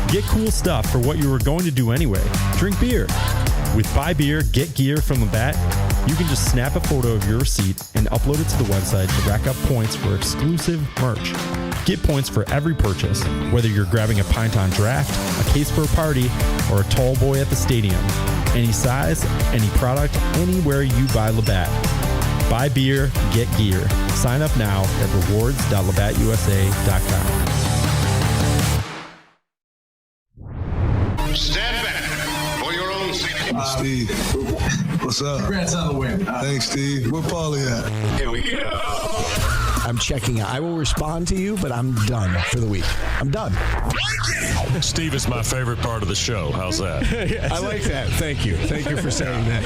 Get cool stuff for what you were going to do anyway. Drink beer. With Buy Beer, Get Gear from Labatt, you can just snap a photo of your receipt and upload it to the website to rack up points for exclusive merch. Get points for every purchase, whether you're grabbing a pint on draft, a case for a party, or a tall boy at the stadium. Any size, any product, anywhere you buy Labatt. Buy Beer, Get Gear. Sign up now at rewards.labattusa.com. Stand back for your own safety. Steve, what's up? Congrats on the win. Thanks, Steve. Where Paulie at? Here we go. I'm checking out. I will respond to you, but I'm done for the week. I'm done. Steve is my favorite part of the show. How's that? Yes. I like that. Thank you. Thank you for saying that.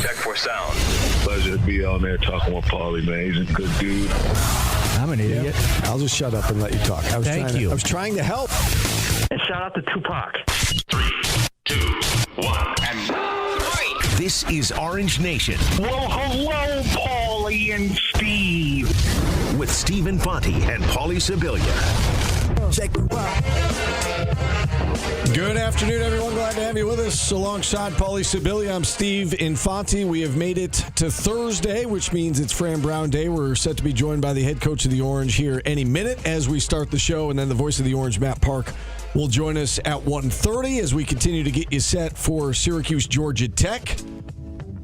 Check for sound. Pleasure to be on there talking with Paulie, man. He's a good dude. I'm an idiot. I'll just shut up and let you talk. I was trying to help. And shout out to Tupac. 3, 2, 1, and This is Orange Nation. Well, hello, Paulie and Steve. With Steve Infanti and Paulie Sibilia. Check it out. Good afternoon, everyone. Glad to have you with us. Alongside Paulie Sibilia, I'm Steve Infanti. We have made it to Thursday, which means it's Fran Brown Day. We're set to be joined by the head coach of the Orange here any minute as we start the show, and then the voice of the Orange, Matt Park, will join us at 1:30 as we continue to get you set for Syracuse, Georgia Tech.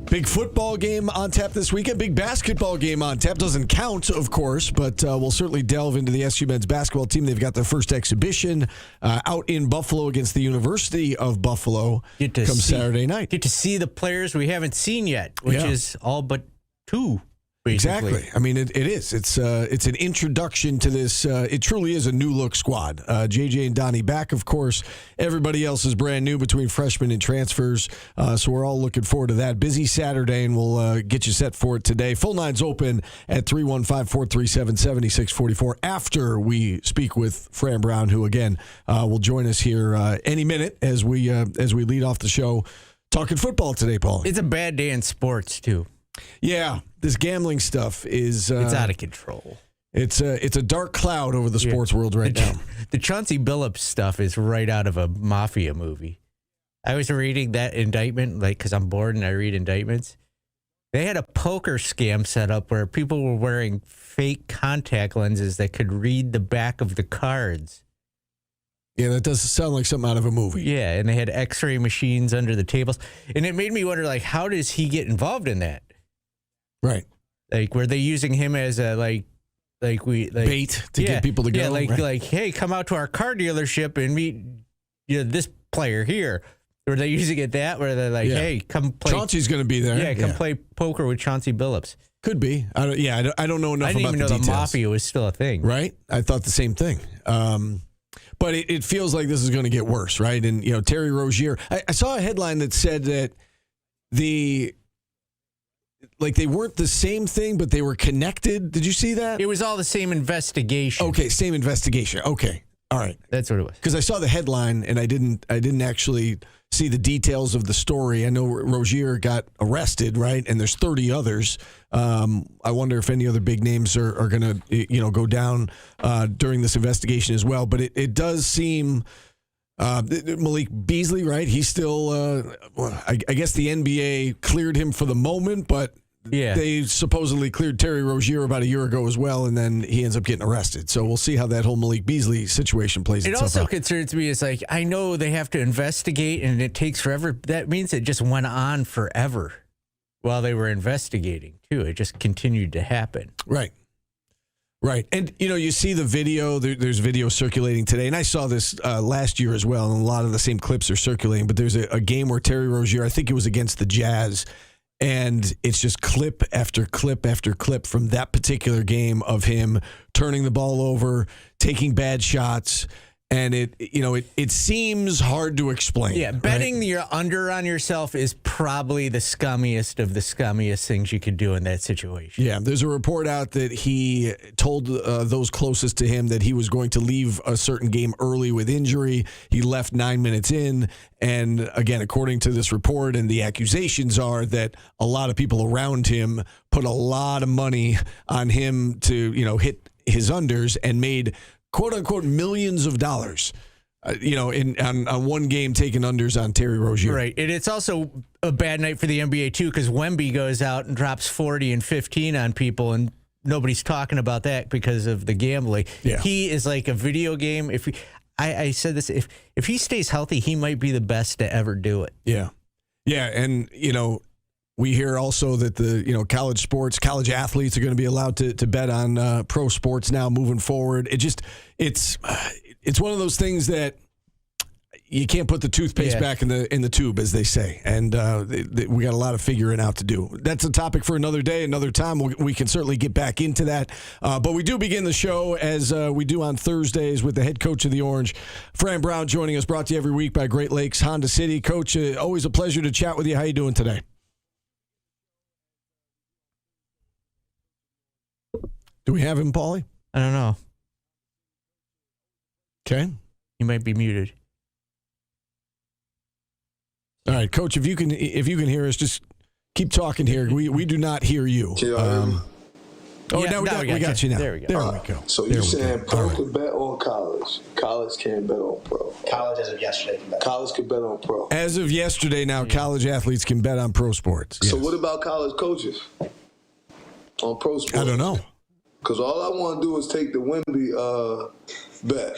Big football game on tap this weekend. Big basketball game on tap. Doesn't count, of course, but we'll certainly delve into the SU men's basketball team. They've got their first exhibition out in Buffalo against the University of Buffalo Saturday night. Get to see the players we haven't seen yet, which is all but two. Basically. Exactly. I mean, it is. It's an introduction to this. It truly is a new look squad. JJ and Donnie back, of course. Everybody else is brand new between freshmen and transfers. So we're all looking forward to that. Busy Saturday, and we'll get you set for it today. Full nine's open at 315-437-7644 after we speak with Fran Brown, who again will join us here any minute as we lead off the show talking football today, Paul. It's a bad day in sports too. Yeah, this gambling stuff is... it's out of control. It's a dark cloud over the sports world right now. The Chauncey Billups stuff is right out of a mafia movie. I was reading that indictment, because I'm bored and I read indictments. They had a poker scam set up where people were wearing fake contact lenses that could read the back of the cards. Yeah, that does sound like something out of a movie. Yeah, and they had x-ray machines under the tables. And it made me wonder, how does he get involved in that? Right. Were they using him as a bait to get people to go? Yeah, hey, come out to our car dealership and meet this player here. Were they using it that? Where they're hey, come play. Chauncey's going to be there. Yeah, come play poker with Chauncey Billups. Could be. I don't know enough about the details. I didn't even know the mafia was still a thing. Right? I thought the same thing. But it feels like this is going to get worse, right? And, Terry Rozier. I saw a headline that said that they weren't the same thing, but they were connected. Did you see that? It was all the same investigation. Okay, same investigation. Okay, all right. That's what it was. Because I saw the headline and I didn't actually see the details of the story. I know Rozier got arrested, right? And there's 30 others. I wonder if any other big names are going to go down during this investigation as well. But it does seem. Malik Beasley, right? He's still, I guess the NBA cleared him for the moment, but they supposedly cleared Terry Rozier about a year ago as well, and then he ends up getting arrested. So we'll see how that whole Malik Beasley situation plays itself out. It also concerns me. It's I know they have to investigate, and it takes forever. That means it just went on forever while they were investigating, too. It just continued to happen. Right. Right. And, you see the video. There's video circulating today. And I saw this last year as well. And a lot of the same clips are circulating. But there's a game where Terry Rozier, I think it was against the Jazz. And it's just clip after clip after clip from that particular game of him turning the ball over, taking bad shots. And it seems hard to explain. Yeah, betting you're under on yourself is probably the scummiest of the scummiest things you could do in that situation. Yeah, there's a report out that he told those closest to him that he was going to leave a certain game early with injury. He left 9 minutes in. And again, according to this report, and the accusations are that a lot of people around him put a lot of money on him to, hit his unders and made quote-unquote millions of dollars on one game taking unders on Terry Rozier. Right. And it's also a bad night for the NBA, too, because Wemby goes out and drops 40 and 15 on people, and nobody's talking about that because of the gambling. Yeah. He is like a video game. I said this, if he stays healthy, he might be the best to ever do it. Yeah. Yeah, and, we hear also that the college athletes are going to be allowed to bet on pro sports now moving forward. It's one of those things that you can't put the toothpaste back in the tube, as they say, and we got a lot of figuring out to do. That's a topic for another day, another time. We can certainly get back into that, but we do begin the show as we do on Thursdays with the head coach of the Orange, Fran Brown, joining us. Brought to you every week by Great Lakes Honda City. Coach, always a pleasure to chat with you. How you doing today? Do we have him, Paulie? I don't know. Okay. He might be muted. All right, Coach, if you can hear us, just keep talking here. We do not hear you. Now we got you now. There we go. There we go. So you're saying pro can bet on college. College can't bet on pro. College as of yesterday can bet. College can bet on pro. As of yesterday now, college athletes can bet on pro sports. So Yes. what about college coaches on pro sports? I don't know. Because all I want to do is take the Wemby bet.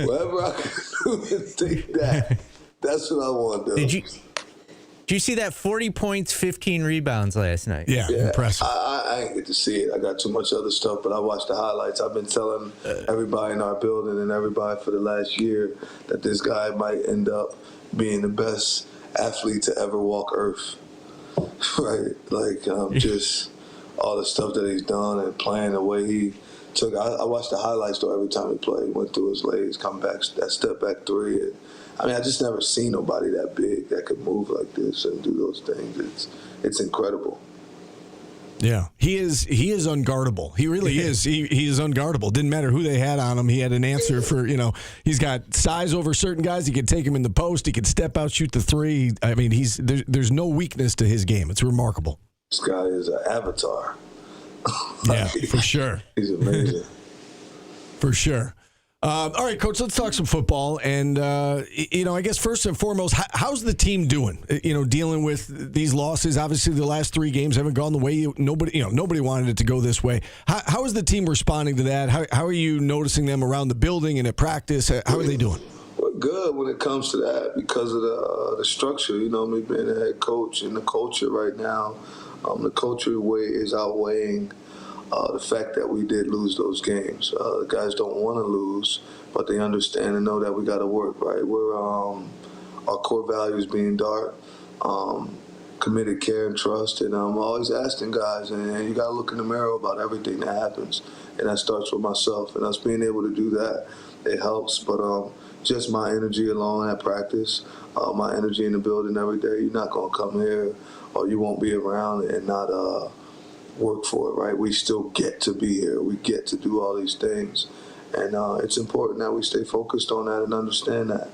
Whatever I can do is take that. That's what I want to do. Did you see that 40 points, 15 rebounds last night? Yeah, impressive. I ain't get to see it. I got too much other stuff, but I watched the highlights. I've been telling everybody in our building and everybody for the last year that this guy might end up being the best athlete to ever walk Earth. Right? Like, just all the stuff that he's done and playing the way he took. I watched the highlights, though, every time he played. He went through his legs, come back, that step back three. And, I just never seen nobody that big that could move like this and do those things. It's incredible. Yeah, he is unguardable. He really is. He is unguardable. Didn't matter who they had on him. He had an answer for, he's got size over certain guys. He could take him in the post. He could step out, shoot the three. There's no weakness to his game. It's remarkable. This guy is an avatar. Yeah, for sure. He's amazing. For sure. All right, Coach, let's talk some football. And, I guess first and foremost, how's the team doing, dealing with these losses? Obviously, the last three games haven't gone the way nobody wanted it to go this way. How is the team responding to that? How are you noticing them around the building and at practice? How are they doing? We're good when it comes to that because of the structure. Me being a head coach and the culture right now, the culture way is outweighing the fact that we did lose those games. The guys don't want to lose, but they understand and know that we got to work, right? We're our core values being dark, committed care and trust, and I'm always asking guys, and you got to look in the mirror about everything that happens, and that starts with myself, and us being able to do that, it helps, but just my energy alone at practice, my energy in the building every day, you're not going to come here or you won't be around and not work for it, right? We still get to be here. We get to do all these things. And it's important that we stay focused on that and understand that.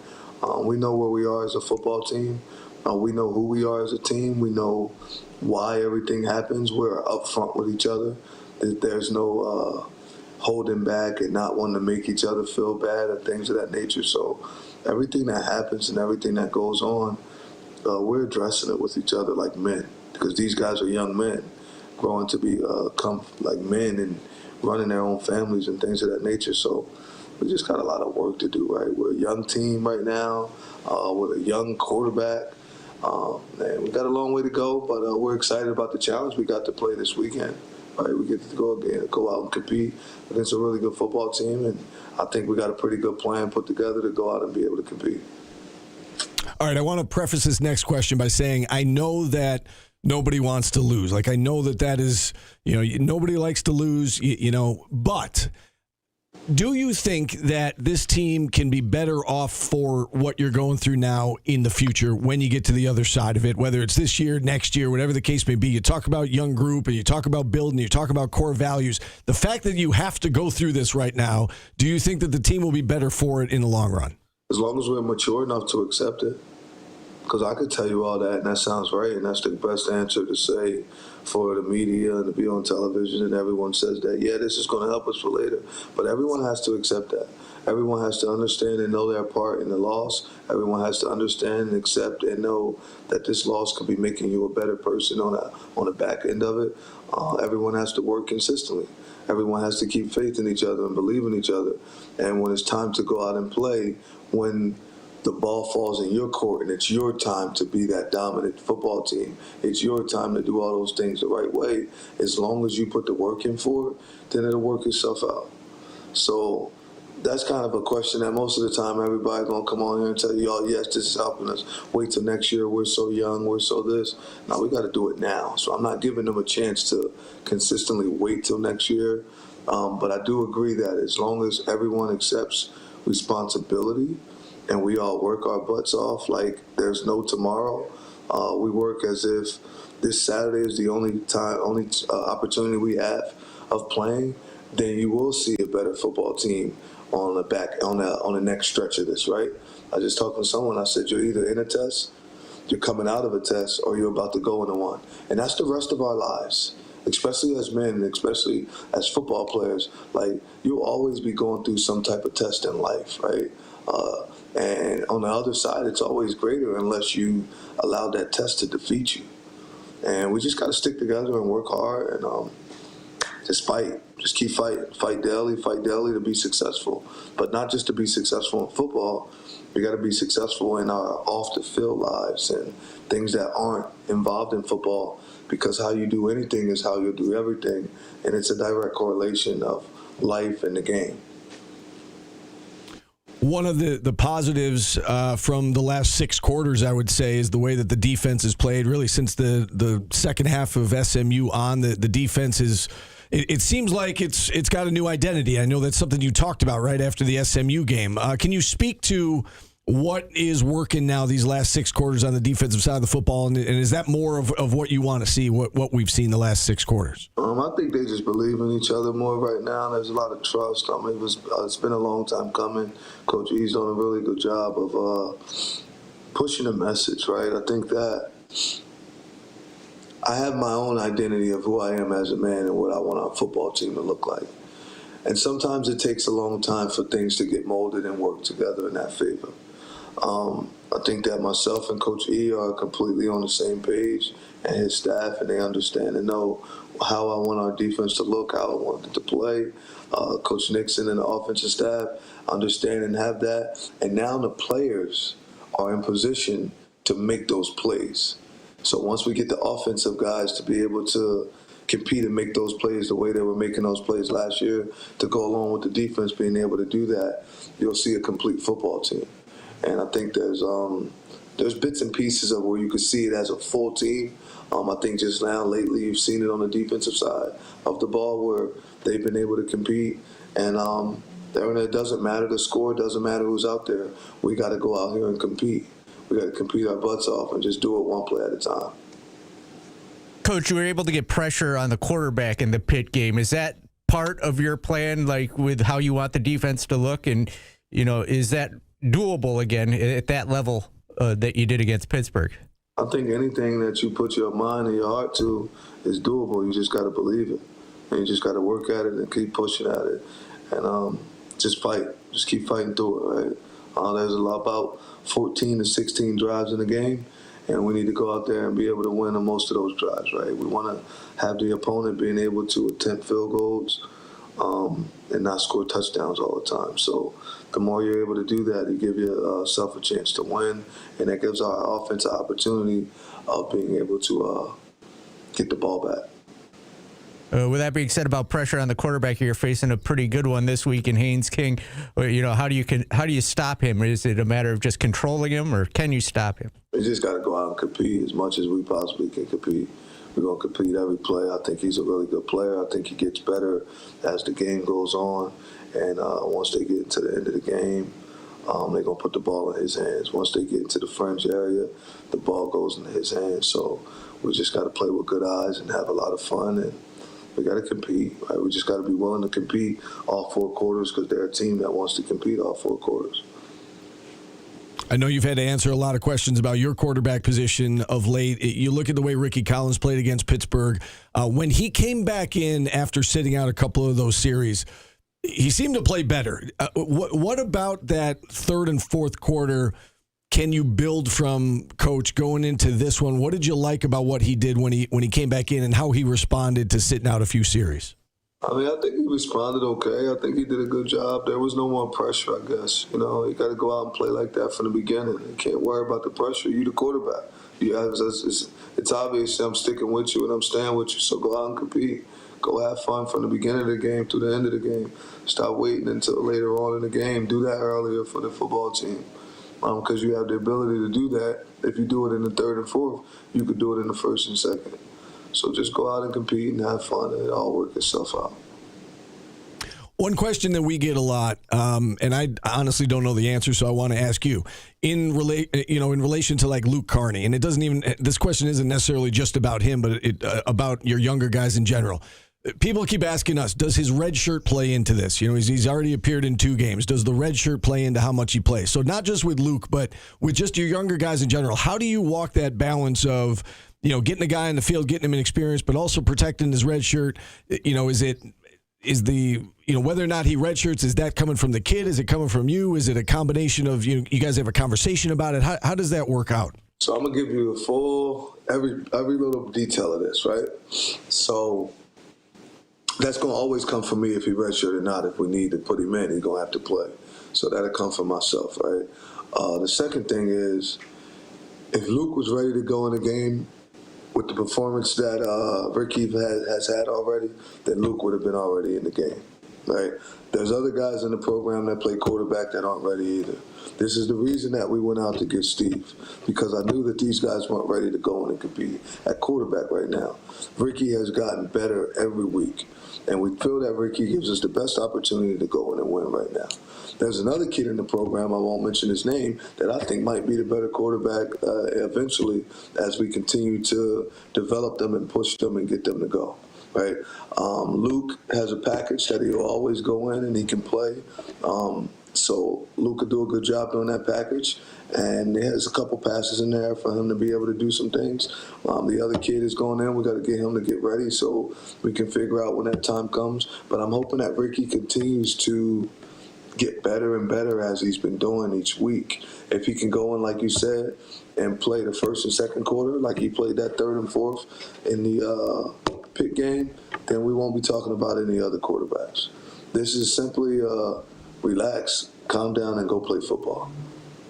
We know where we are as a football team. We know who we are as a team. We know why everything happens. We're upfront with each other. There's no holding back and not wanting to make each other feel bad and things of that nature. So everything that happens and everything that goes on, we're addressing it with each other like men, because these guys are young men growing to become like men and running their own families and things of that nature. So we just got a lot of work to do, right? We're a young team right now with a young quarterback. And we got a long way to go, but we're excited about the challenge we got to play this weekend. Right? We get to go out and compete against a really good football team, and I think we got a pretty good plan put together to go out and be able to compete. All right, I want to preface this next question by saying I know that nobody wants to lose. Like, I know that is, nobody likes to lose, but do you think that this team can be better off for what you're going through now in the future when you get to the other side of it, whether it's this year, next year, whatever the case may be? You talk about young group and you talk about building, you talk about core values. The fact that you have to go through this right now, do you think that the team will be better for it in the long run? As long as we're mature enough to accept it. Because I could tell you all that, and that sounds right, and that's the best answer to say for the media and to be on television, and everyone says that, yeah, this is going to help us for later. But everyone has to accept that. Everyone has to understand and know their part in the loss. Everyone has to understand and accept and know that this loss could be making you a better person on the back end of it. Everyone has to work consistently. Everyone has to keep faith in each other and believe in each other. And when it's time to go out and play, when the ball falls in your court and it's your time to be that dominant football team, it's your time to do all those things the right way. As long as you put the work in for it, then it'll work itself out. So that's kind of a question that most of the time everybody's going to come on here and tell you, oh, yes, this is helping us. Wait till next year. We're so young. We're so this. No, we got to do it now. So I'm not giving them a chance to consistently wait till next year. But I do agree that as long as everyone accepts responsibility and we all work our butts off like there's no tomorrow, we work as if this Saturday is the only opportunity we have of playing, then you will see a better football team on the next stretch of this, right? I just talked to someone, I said, you're either in a test, you're coming out of a test, or you're about to go into one. And that's the rest of our lives, especially as men, especially as football players. Like, you'll always be going through some type of test in life, right? And on the other side, it's always greater unless you allow that test to defeat you. And we just got to stick together and work hard and just fight. Just keep fighting. Fight daily to be successful. But not just to be successful in football. We got to be successful in our off-the-field lives and things that aren't involved in football, because how you do anything is how you'll do everything. And it's a direct correlation of life and the game. One of the positives from the last 6 quarters, I would say, is the way that the defense has played. Really, since the second half of SMU on, the defense is. It seems like it's got a new identity. I know that's something you talked about right after the SMU game. Can you speak to what is working now these last 6 quarters on the defensive side of the football, and is that more of what you want to see, what we've seen the last 6 quarters? I think they just believe in each other more right now. There's a lot of trust. I mean, it's been a long time coming. Coach E's done a really good job of pushing the message, right? I think that I have my own identity of who I am as a man and what I want our football team to look like. And sometimes it takes a long time for things to get molded and work together in that favor. I think that myself and Coach E are completely on the same page, and his staff, and they understand and know how I want our defense to look, how I want it to play. Coach Nixon and the offensive staff understand and have that. And now the players are in position to make those plays. So once we get the offensive guys to be able to compete and make those plays the way they were making those plays last year, to go along with the defense being able to do that, you'll see a complete football team. And I think there's bits and pieces of where you could see it as a full team. I think just now, lately, you've seen it on the defensive side of the ball where they've been able to compete. And it doesn't matter the score, it doesn't matter who's out there. We got to go out here and compete. We got to compete our butts off and just do it one play at a time. Coach, you were able to get pressure on the quarterback in the Pitt game. Is that part of your plan, like with how you want the defense to look? And, is that doable again at that level that you did against Pittsburgh? I think anything that you put your mind and your heart to is doable. You just got to believe it. And you just got to work at it and keep pushing at it. And just fight. Just keep fighting through it, right? There's about 14 to 16 drives in the game, and we need to go out there and be able to win on most of those drives, right? We want to have the opponent being able to attempt field goals and not score touchdowns all the time. So the more you're able to do that, you give yourself a chance to win, and that gives our offense an opportunity of being able to get the ball back. With that being said about pressure on the quarterback, you're facing a pretty good one this week in Haynes King. How do you stop him? Is it a matter of just controlling him, or can you stop him? We just got to go out and compete as much as we possibly can compete. We're going to compete every play. I think he's a really good player. I think he gets better as the game goes on. And once they get to the end of the game, they're going to put the ball in his hands. Once they get into the fringe area, the ball goes into his hands. So we just got to play with good eyes and have a lot of fun. And we got to compete, right? We just got to be willing to compete all 4 quarters, because they're a team that wants to compete all 4 quarters. I know you've had to answer a lot of questions about your quarterback position of late. You look at the way Ricky Collins played against Pittsburgh. When he came back in after sitting out a couple of those series, he seemed to play better. What about that third and fourth quarter can you build from, Coach, going into this one? What did you like about what he did when he came back in and how he responded to sitting out a few series? I mean, I think he responded okay. I think he did a good job. There was no more pressure, I guess. You know, you got to go out and play like that from the beginning. You can't worry about the pressure. You the quarterback. It's obvious I'm sticking with you and I'm staying with you, so go out and compete. Go have fun from the beginning of the game to the end of the game. Stop waiting until later on in the game. Do that earlier for the football team. Because you have the ability to do that. If you do it in the third and fourth, you could do it in the first and second. So just go out and compete and have fun, and it all work itself out. One question that we get a lot, and I honestly don't know the answer, so I want to ask you in relation to like Luke Carney, and it doesn't even. This question isn't necessarily just about him, but about your younger guys in general. People keep asking us, does his red shirt play into this? You know, he's already appeared in 2 games. Does the red shirt play into how much he plays? So not just with Luke, but with just your younger guys in general. How do you walk that balance of, you know, getting a guy in the field, getting him an experience, but also protecting his red shirt? You know, whether or not he redshirts, is that coming from the kid? Is it coming from you? Is it a combination of you guys have a conversation about it? How does that work out? So I'm gonna give you a full every little detail of this, right? So that's gonna always come from me if he redshirt or not. If we need to put him in, he's gonna have to play. So that'll come from myself, right? The second thing is, if Luke was ready to go in the game with the performance that Ricky has had already, then Luke would have been already in the game, right? There's other guys in the program that play quarterback that aren't ready either. This is the reason that we went out to get Steve, because I knew that these guys weren't ready to go in and compete at quarterback right now. Ricky has gotten better every week, and we feel that Ricky gives us the best opportunity to go in and win right now. There's another kid in the program, I won't mention his name, that I think might be the better quarterback eventually as we continue to develop them and push them and get them to go, right? Luke has a package that he'll always go in and he can play. So Luke could do a good job doing that package. And there's a couple passes in there for him to be able to do some things. The other kid is going in. We got to get him to get ready so we can figure out when that time comes. But I'm hoping that Ricky continues to get better and better as he's been doing each week. If he can go in, like you said, and play the first and second quarter, like he played that third and fourth in the Pitt game, then we won't be talking about any other quarterbacks. This is simply relax, calm down, and go play football.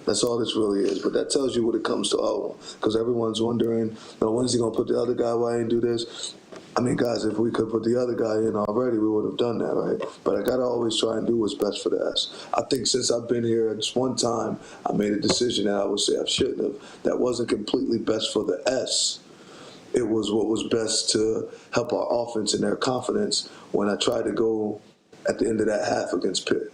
That's all this really is. But that tells you what it comes to all. Because everyone's wondering, when's he going to put the other guy away and do this? I mean, guys, if we could put the other guy in already, we would have done that, right? But I got to always try and do what's best for the S. I think since I've been here, just one time, I made a decision that I would say I shouldn't have. That wasn't completely best for the S. It was what was best to help our offense and their confidence when I tried to go at the end of that half against Pitt.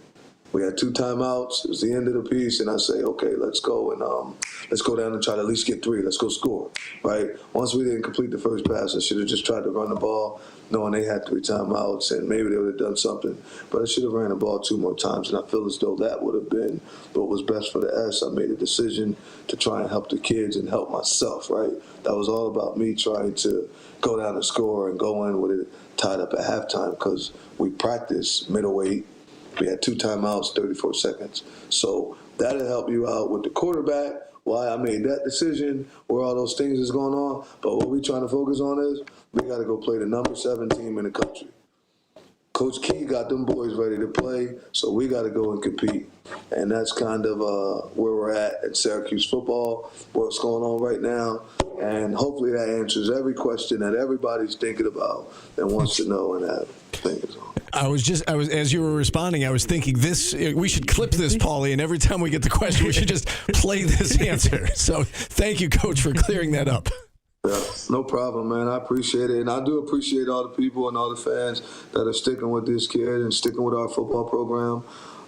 We had 2 timeouts. It was the end of the piece, and I say, okay, let's go and let's go down and try to at least get 3. Let's go score, right? Once we didn't complete the first pass, I should have just tried to run the ball, knowing they had 3 timeouts, and maybe they would have done something. But I should have ran the ball 2 more times, and I feel as though that would have been what was best for the S. I made a decision to try and help the kids and help myself, right? That was all about me trying to go down and score and go in with it tied up at halftime because we practiced middleweight. We had 2 timeouts, 34 seconds. So that'll help you out with the quarterback, why I made that decision, where all those things is going on. But what we're trying to focus on is we got to go play the number 7 team in the country. Coach Key got them boys ready to play, so we got to go and compete. And that's kind of where we're at Syracuse football, what's going on right now. And hopefully that answers every question that everybody's thinking about and wants to know and have things on. I was as you were responding, I was thinking we should clip this, Paulie, and every time we get the question, we should just play this answer. So thank you, Coach, for clearing that up. Yeah, no problem, man. I appreciate it. And I do appreciate all the people and all the fans that are sticking with this kid and sticking with our football program.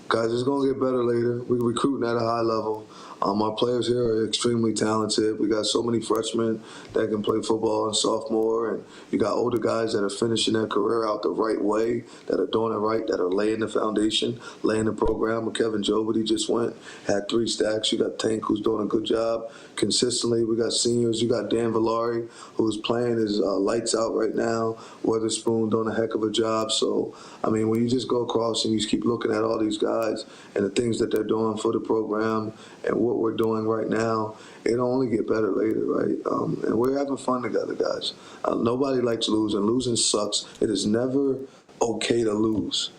Guys, it's going to get better later. We're recruiting at a high level. Our players here are extremely talented. We got so many freshmen that can play football and sophomore, and you got older guys that are finishing their career out the right way, that are doing it right, that are laying the foundation, laying the program. Kevin Jobity just went, had 3 stacks. You got Tank, who's doing a good job consistently. We got seniors. You got Dan Villari, who's playing his lights out right now. Weatherspoon doing a heck of a job. So, I mean, when you just go across and you just keep looking at all these guys and the things that they're doing for the program and what we're doing right now, it'll only get better later, right? And we're having fun together, guys. Nobody likes losing. Losing sucks. It is never okay to lose.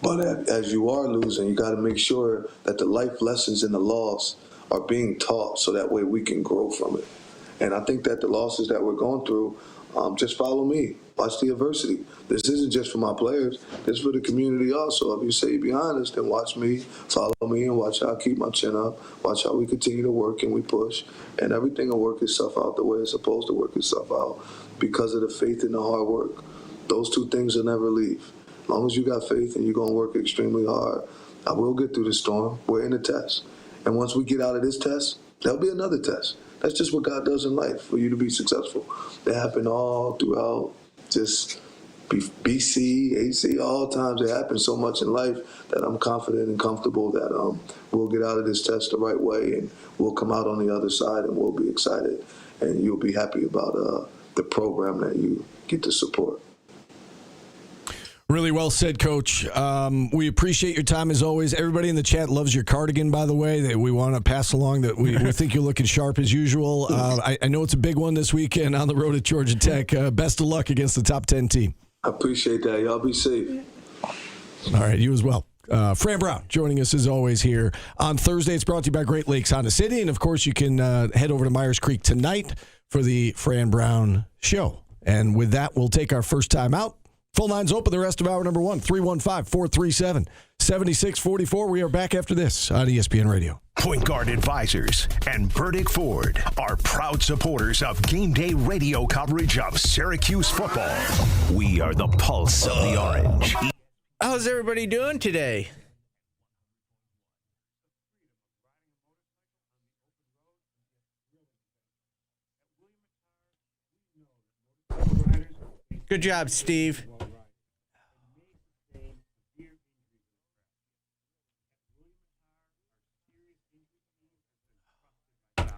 But as you are losing, you got to make sure that the life lessons in the loss are being taught so that way we can grow from it. And I think that the losses that we're going through, just follow me. Watch the adversity. This isn't just for my players. This is for the community also. If you say behind us, then watch me, follow me, and watch how I keep my chin up. Watch how we continue to work and we push. And everything will work itself out the way it's supposed to work itself out because of the faith and the hard work. Those 2 things will never leave. As long as you got faith and you're going to work extremely hard, I will get through the storm. We're in a test. And once we get out of this test, there'll be another test. That's just what God does in life for you to be successful. They happen all throughout just BC, AC, all times. It happens so much in life that I'm confident and comfortable that we'll get out of this test the right way and we'll come out on the other side and we'll be excited and you'll be happy about the program that you get to support. Really well said, Coach. We appreciate your time as always. Everybody in the chat loves your cardigan, by the way. That we want to pass along that we think you're looking sharp as usual. I know it's a big one this weekend on the road at Georgia Tech. Best of luck against the top 10 team. I appreciate that. Y'all be safe. All right, you as well. Fran Brown joining us as always here on Thursday. It's brought to you by Great Lakes Honda City. And, of course, you can head over to Myers Creek tonight for the Fran Brown Show. And with that, we'll take our first time out. Full lines open the rest of hour number 1, 315-437-7644. We are back after this on ESPN Radio. Point Guard Advisors and Burdick Ford are proud supporters of game day radio coverage of Syracuse football. We are the pulse of the Orange. How's everybody doing today? Good job, Steve.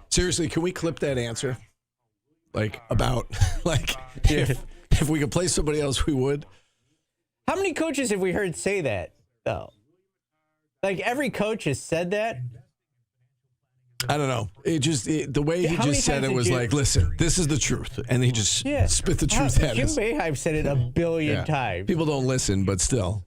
Seriously, can we clip that answer? If we could play somebody else, we would. How many coaches have we heard say that, though? Like, every coach has said that? I don't know. The way he just said it was like, listen, this is the truth. And he just spit the truth at us. Jim Boeheim said it a billion times. People don't listen, but still.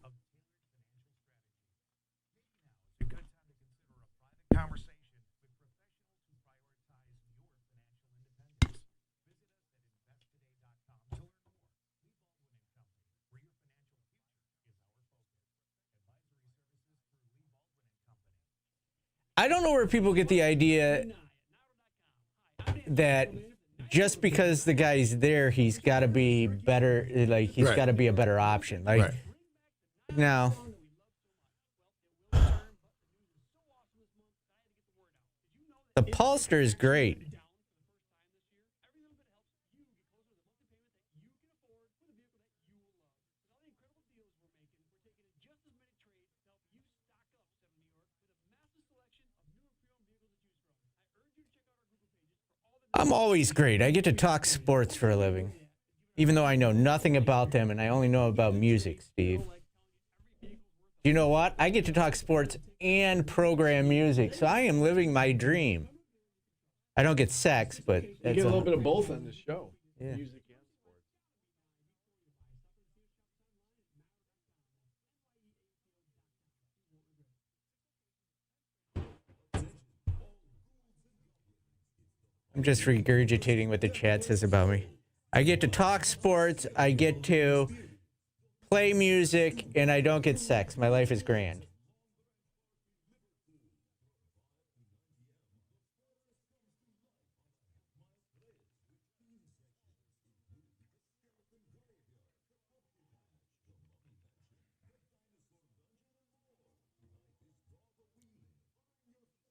I don't know where people get the idea that just because the guy's there, he's got to be better. Like, he's got to be a better option. Like, no. The pollster is great. I'm always great. I get to talk sports for a living, even though I know nothing about them and I only know about music, Steve. You know what? I get to talk sports and program music, so I am living my dream. I don't get sex, but you get a little bit of both on this show. Yeah. Music and sports. I'm just regurgitating what the chat says about me. I get to talk sports, I get to play music, and I don't get sex. My life is grand.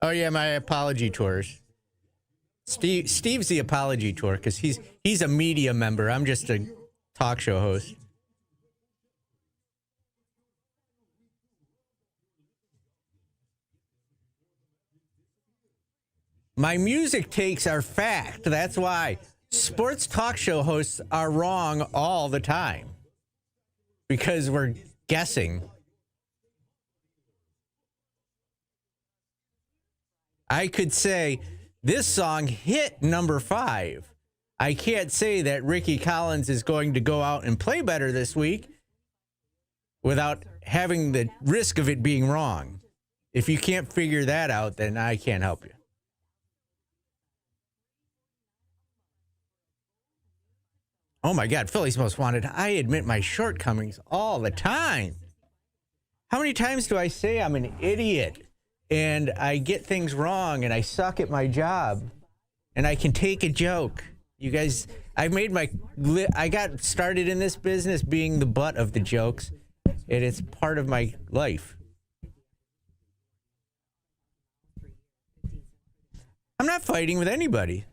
Oh, yeah, my apology tours. Steve's the apology tour because he's a media member. I'm just a talk show host. My music takes are fact. That's why sports talk show hosts are wrong all the time because we're guessing. I could say this song hit number 5. I can't say that Ricky Collins is going to go out and play better this week without having the risk of it being wrong. If you can't figure that out, then I can't help you. Oh, my God, Philly's Most Wanted. I admit my shortcomings all the time. How many times do I say I'm an idiot and I get things wrong and I suck at my job and I can take a joke? You guys, I got started in this business being the butt of the jokes, and it's part of my life. I'm not fighting with anybody.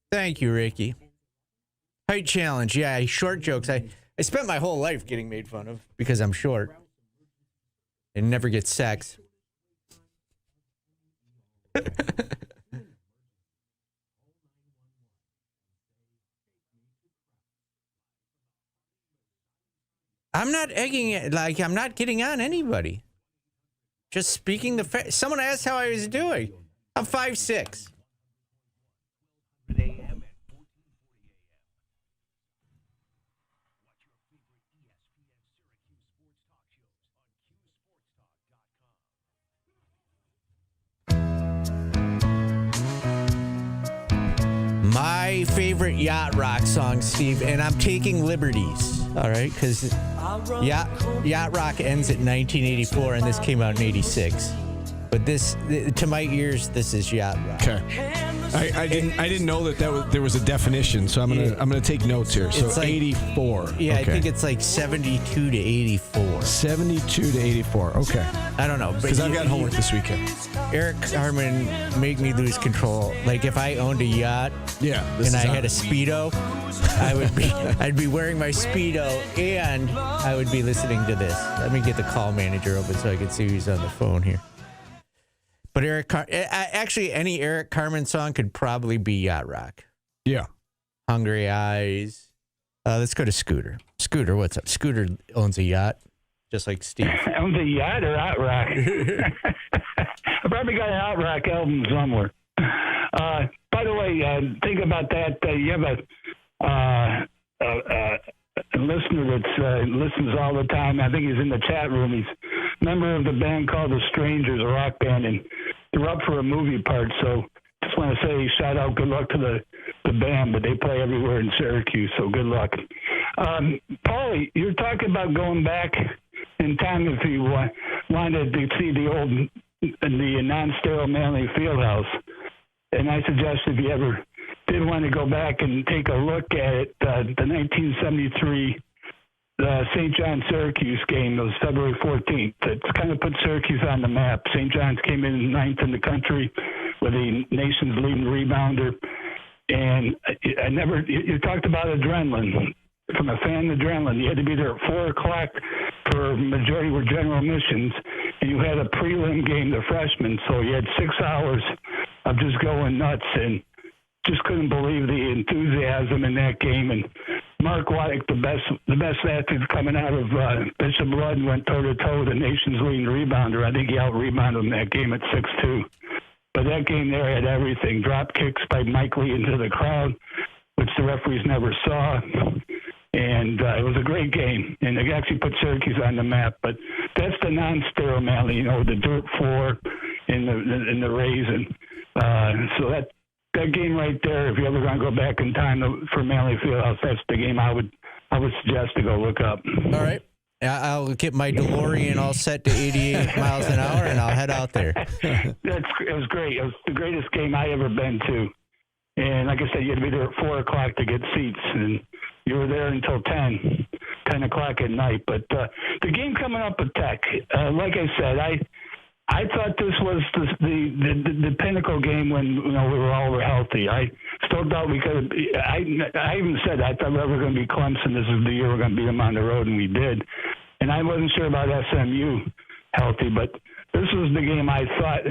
Thank you, Ricky. Height challenge. Yeah, short jokes. I spent my whole life getting made fun of because I'm short and never get sex. I'm not egging it. Like, I'm not getting on anybody. Just speaking the fact. Someone asked how I was doing. I'm 5'6". My favorite yacht rock song, Steve, and I'm taking liberties, all right? Because yacht rock ends at 1984, and this came out in 86. But this, to my ears, this is yacht rock. Okay. I didn't know that there was a definition, so I'm gonna take notes here. So it's like 84. Yeah, okay. I think it's like 72 to 84. 72 to 84. Okay. I don't know, because I've got homework this weekend. Eric Harmon make me lose control. Like if I owned a yacht, and I had a Speedo, I'd be wearing my Speedo and I would be listening to this. Let me get the call manager open so I can see who's on the phone here. But actually, any Eric Carmen song could probably be yacht rock. Yeah. Hungry Eyes. Let's go to Scooter. Scooter, what's up? Scooter owns a yacht, just like Steve. Owns a yacht or yacht rock? I probably got an yacht rock album somewhere. By the way, think about that. You have a listener that listens all the time. I think he's in the chat room. He's a member of the band called The Strangers, a rock band, and they're up for a movie part. So just want to say shout out, good luck to the band, but they play everywhere in Syracuse, so good luck. Paulie, you're talking about going back in time if you wanted to see the non-sterile Manley Fieldhouse. And I suggest if you ever did want to go back and take a look at it, the 1973 St. John Syracuse game. It was February 14th. It's kind of put Syracuse on the map. St. John's came in 9th in the country with the nation's leading rebounder. And you talked about adrenaline. From a fan adrenaline, you had to be there at 4 o'clock for majority were general admissions, and you had a prelim game, the freshmen, so you had 6 hours of just going nuts and just couldn't believe the enthusiasm in that game. And Mark Waddick, the best athlete coming out of Bishop Ludden, went toe-to-toe with the nation's leading rebounder. I think he out-rebounded him that game at 6'2". But that game there had everything. Drop kicks by Mike Lee into the crowd, which the referees never saw. And it was a great game. And it actually put Syracuse on the map. But that's the non-sterile Manley, the dirt floor in the raisin. So that game right there, if you're ever going to go back in time for Manley Fieldhouse, that's the game I would suggest to go look up. All right. I'll get my DeLorean all set to 88 miles an hour, and I'll head out there. It was great. It was the greatest game I ever been to. And like I said, you had to be there at 4 o'clock to get seats. And you were there until 10 o'clock at night. But the game coming up with Tech, like I said, I thought this was the pinnacle game when we were healthy. I still thought we could. I even said I thought we were going to be Clemson. This is the year we're going to beat them on the road, and we did. And I wasn't sure about SMU healthy, but this was the game I thought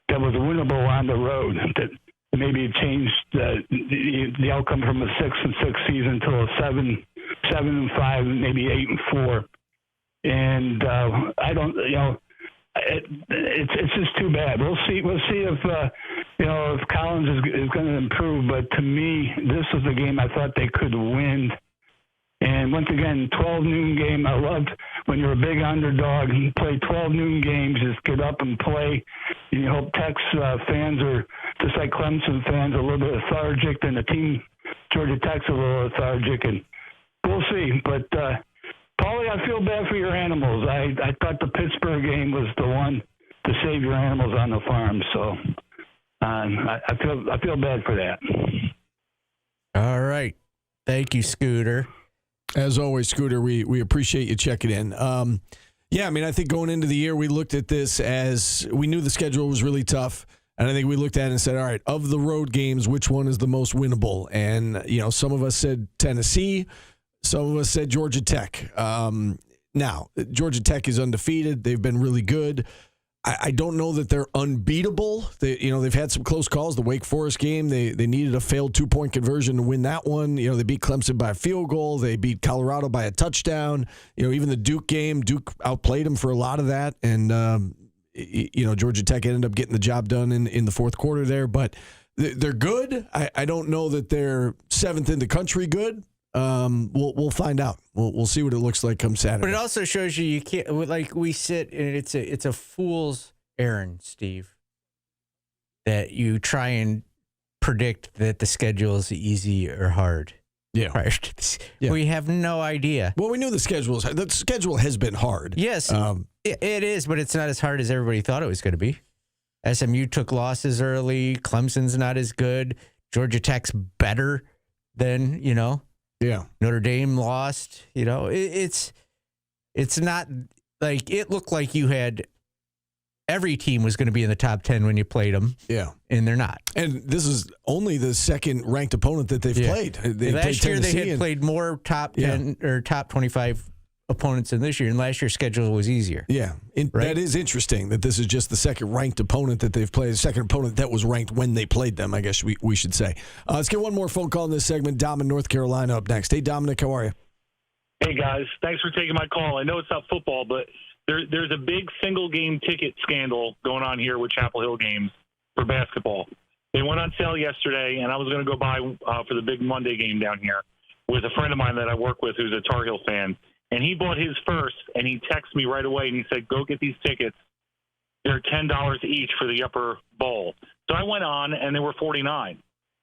that was winnable on the road. That maybe it changed the outcome from a 6-6 season to a 7-5, maybe 8-4. And I don't, it's just too bad. We'll see if Collins is going to improve. But to me, this was the game I thought they could win. And once again, 12 noon game. I loved when you're a big underdog and you play 12 noon games, just get up and play. And you hope Tech's fans are, just like Clemson fans, a little bit lethargic, and the team, Georgia Tech's a little lethargic. And we'll see. But, Paulie, I feel bad for your animals. I thought the Pittsburgh game was the one to save your animals on the farm. So I feel bad for that. All right. Thank you, Scooter. As always, Scooter, we appreciate you checking in. I think going into the year, we looked at this as we knew the schedule was really tough. And I think we looked at it and said, all right, of the road games, which one is the most winnable? And, some of us said Tennessee. Some of us said Georgia Tech. Now, Georgia Tech is undefeated. They've been really good. I don't know that they're unbeatable. They've had some close calls. The Wake Forest game, they needed a failed 2-point conversion to win that one. They beat Clemson by a field goal. They beat Colorado by a touchdown. Even the Duke game, Duke outplayed them for a lot of that. And, Georgia Tech ended up getting the job done in the fourth quarter there. But they're good. I don't know that they're seventh in the country good. We'll find out. We'll see what it looks like come Saturday. But it also shows you can't, like we sit and it's a fool's errand, Steve, that you try and predict that the schedule is easy or hard. Yeah. Prior to this. Yeah. We have no idea. Well, we knew the schedule has been hard. Yes, it is, but it's not as hard as everybody thought it was going to be. SMU took losses early. Clemson's not as good. Georgia Tech's better than, Yeah. Notre Dame lost. It's not like it looked like you had every team was going to be in the top 10 when you played them. Yeah. And they're not. And this is only the second ranked opponent that they've played. Last year they had played more top 10 or top 25 opponents in this year, and last year's schedule was easier. Yeah. Right? That is interesting that this is just the second ranked opponent that they've played, the second opponent that was ranked when they played them, I guess we should say. Let's get one more phone call in this segment. Dom in North Carolina up next. Hey, Dominic, how are you? Hey, guys. Thanks for taking my call. I know it's not football, but there's a big single-game ticket scandal going on here with Chapel Hill games for basketball. They went on sale yesterday, and I was going to go by for the big Monday game down here with a friend of mine that I work with who's a Tar Heel fan. And he bought his first, and he texted me right away, and he said, go get these tickets. They're $10 each for the upper bowl. So I went on, and they were $49.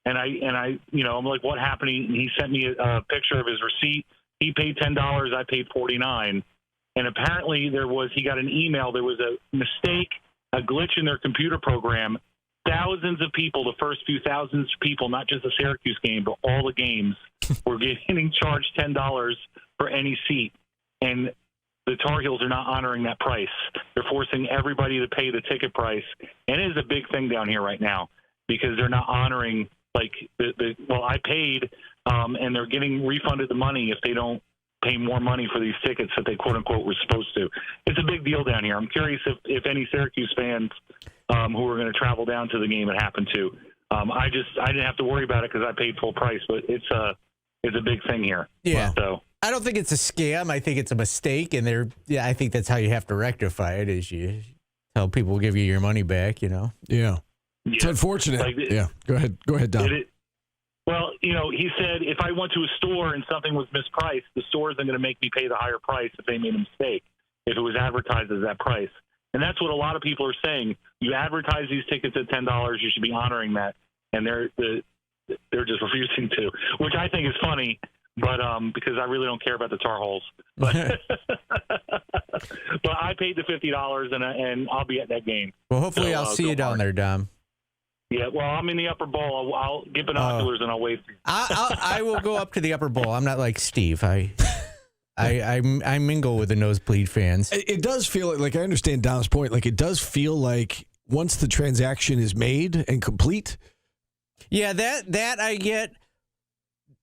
And I'm like, what happened? And he sent me a picture of his receipt. He paid $10. I paid $49. And apparently he got an email. There was a mistake, a glitch in their computer program. Thousands of people, the first few thousands of people, not just the Syracuse game, but all the games, were getting charged $10 for any seat. And the Tar Heels are not honoring that price. They're forcing everybody to pay the ticket price. And it is a big thing down here right now because they're not honoring, I paid, and they're getting refunded the money if they don't pay more money for these tickets that they quote-unquote were supposed to. It's a big deal down here. I'm curious if any Syracuse fans who are going to travel down to the game it happened to. I didn't have to worry about it because I paid full price, but it's a big thing here. Yeah. So I don't think it's a scam. I think it's a mistake, and I think that's how you have to rectify it. Is you tell people give you your money back. Yeah. It's unfortunate. Go ahead, Don. Well, he said if I went to a store and something was mispriced, the store isn't going to make me pay the higher price if they made a mistake, if it was advertised as that price. And that's what a lot of people are saying. You advertise these tickets at $10, you should be honoring that. And they're just refusing to, which I think is funny, but because I really don't care about the Tar Heels. But but I paid the $50 and I'll be at that game. Well, hopefully I'll see you down there, Dom. Yeah, well, I'm in the upper bowl. I'll get binoculars and I'll wait for you. I will go up to the upper bowl. I'm not like Steve. I mingle with the nosebleed fans. It does feel like I understand Dom's point. Like, it does feel like once the transaction is made and complete. Yeah, that I get.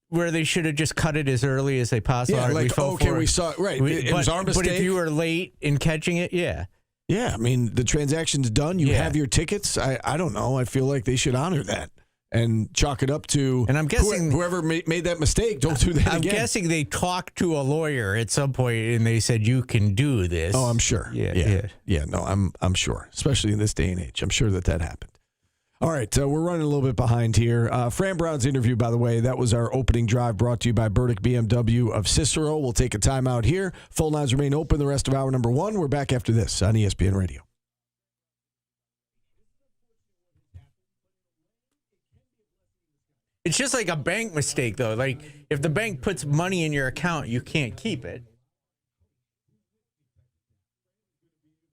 Where they should have just cut it as early as they possibly. Yeah, like, we saw it. Right. It was our mistake. But if you were late in catching it, yeah. Yeah, I mean, the transaction's done. You have your tickets. I don't know. I feel like they should honor that and chalk it up to. And I'm guessing whoever made that mistake, don't do that again. I'm guessing they talked to a lawyer at some point and they said, you can do this. Oh, I'm sure. Yeah. No, I'm sure. Especially in this day and age. I'm sure that happened. All right, we're running a little bit behind here. Fran Brown's interview, by the way, that was our opening drive brought to you by Burdick BMW of Cicero. We'll take a timeout here. Phone lines remain open the rest of hour number 1. We're back after this on ESPN Radio. It's just like a bank mistake, though. Like, if the bank puts money in your account, you can't keep it.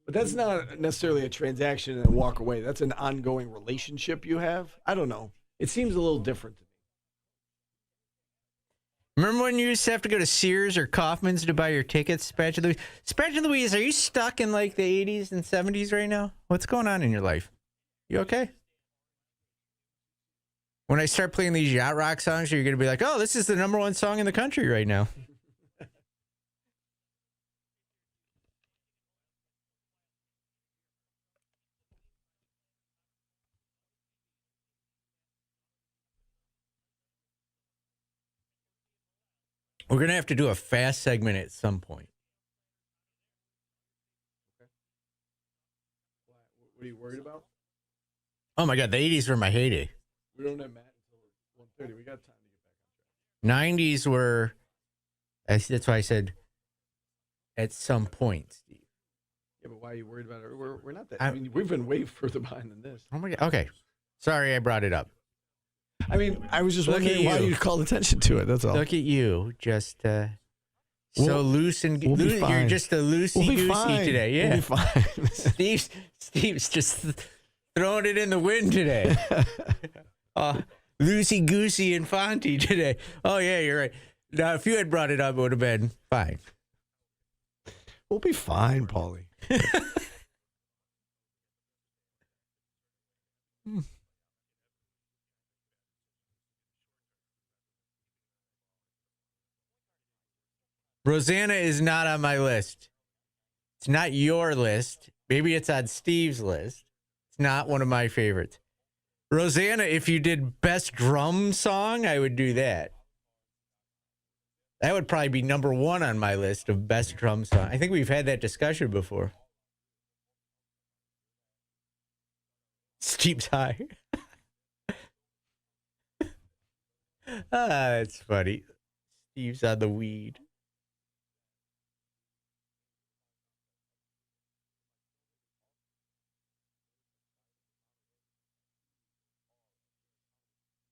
But that's not necessarily a transaction and walk away. That's an ongoing relationship you have. I don't know. It seems a little different to me. Remember when you used to have to go to Sears or Kaufman's to buy your tickets, Spatch Louise? Spatch Louise, are you stuck in like the 80s and 70s right now? What's going on in your life? You okay? When I start playing these yacht rock songs, you're going to be like, oh, this is the number 1 song in the country right now. We're going to have to do a fast segment at some point. What are you worried about? Oh, my God. The 80s were my heyday. We don't have Matt until 1:30. We got time to get back on track. 90s were, that's why I said, at some point, Steve. Yeah, but why are you worried about it? We're not that. I mean, we've been way further behind than this. Oh, my God. Okay. Sorry I brought it up. I mean, I was just wondering why you called attention to it. That's all. Look at you, just so loose and we'll be fine. You're just a loosey-goosey today. Yeah, we'll be fine. Steve's just throwing it in the wind today. Loosey-goosey and Fonty today. Oh yeah, you're right. Now, if you had brought it up, it would have been fine. We'll be fine, Paulie. Rosanna is not on my list. It's not your list. Maybe it's on Steve's list. It's not one of my favorites. Rosanna, if you did best drum song, I would do that. That would probably be number 1 on my list of best drum song. I think we've had that discussion before. Steve's high. That's funny. Steve's on the weed.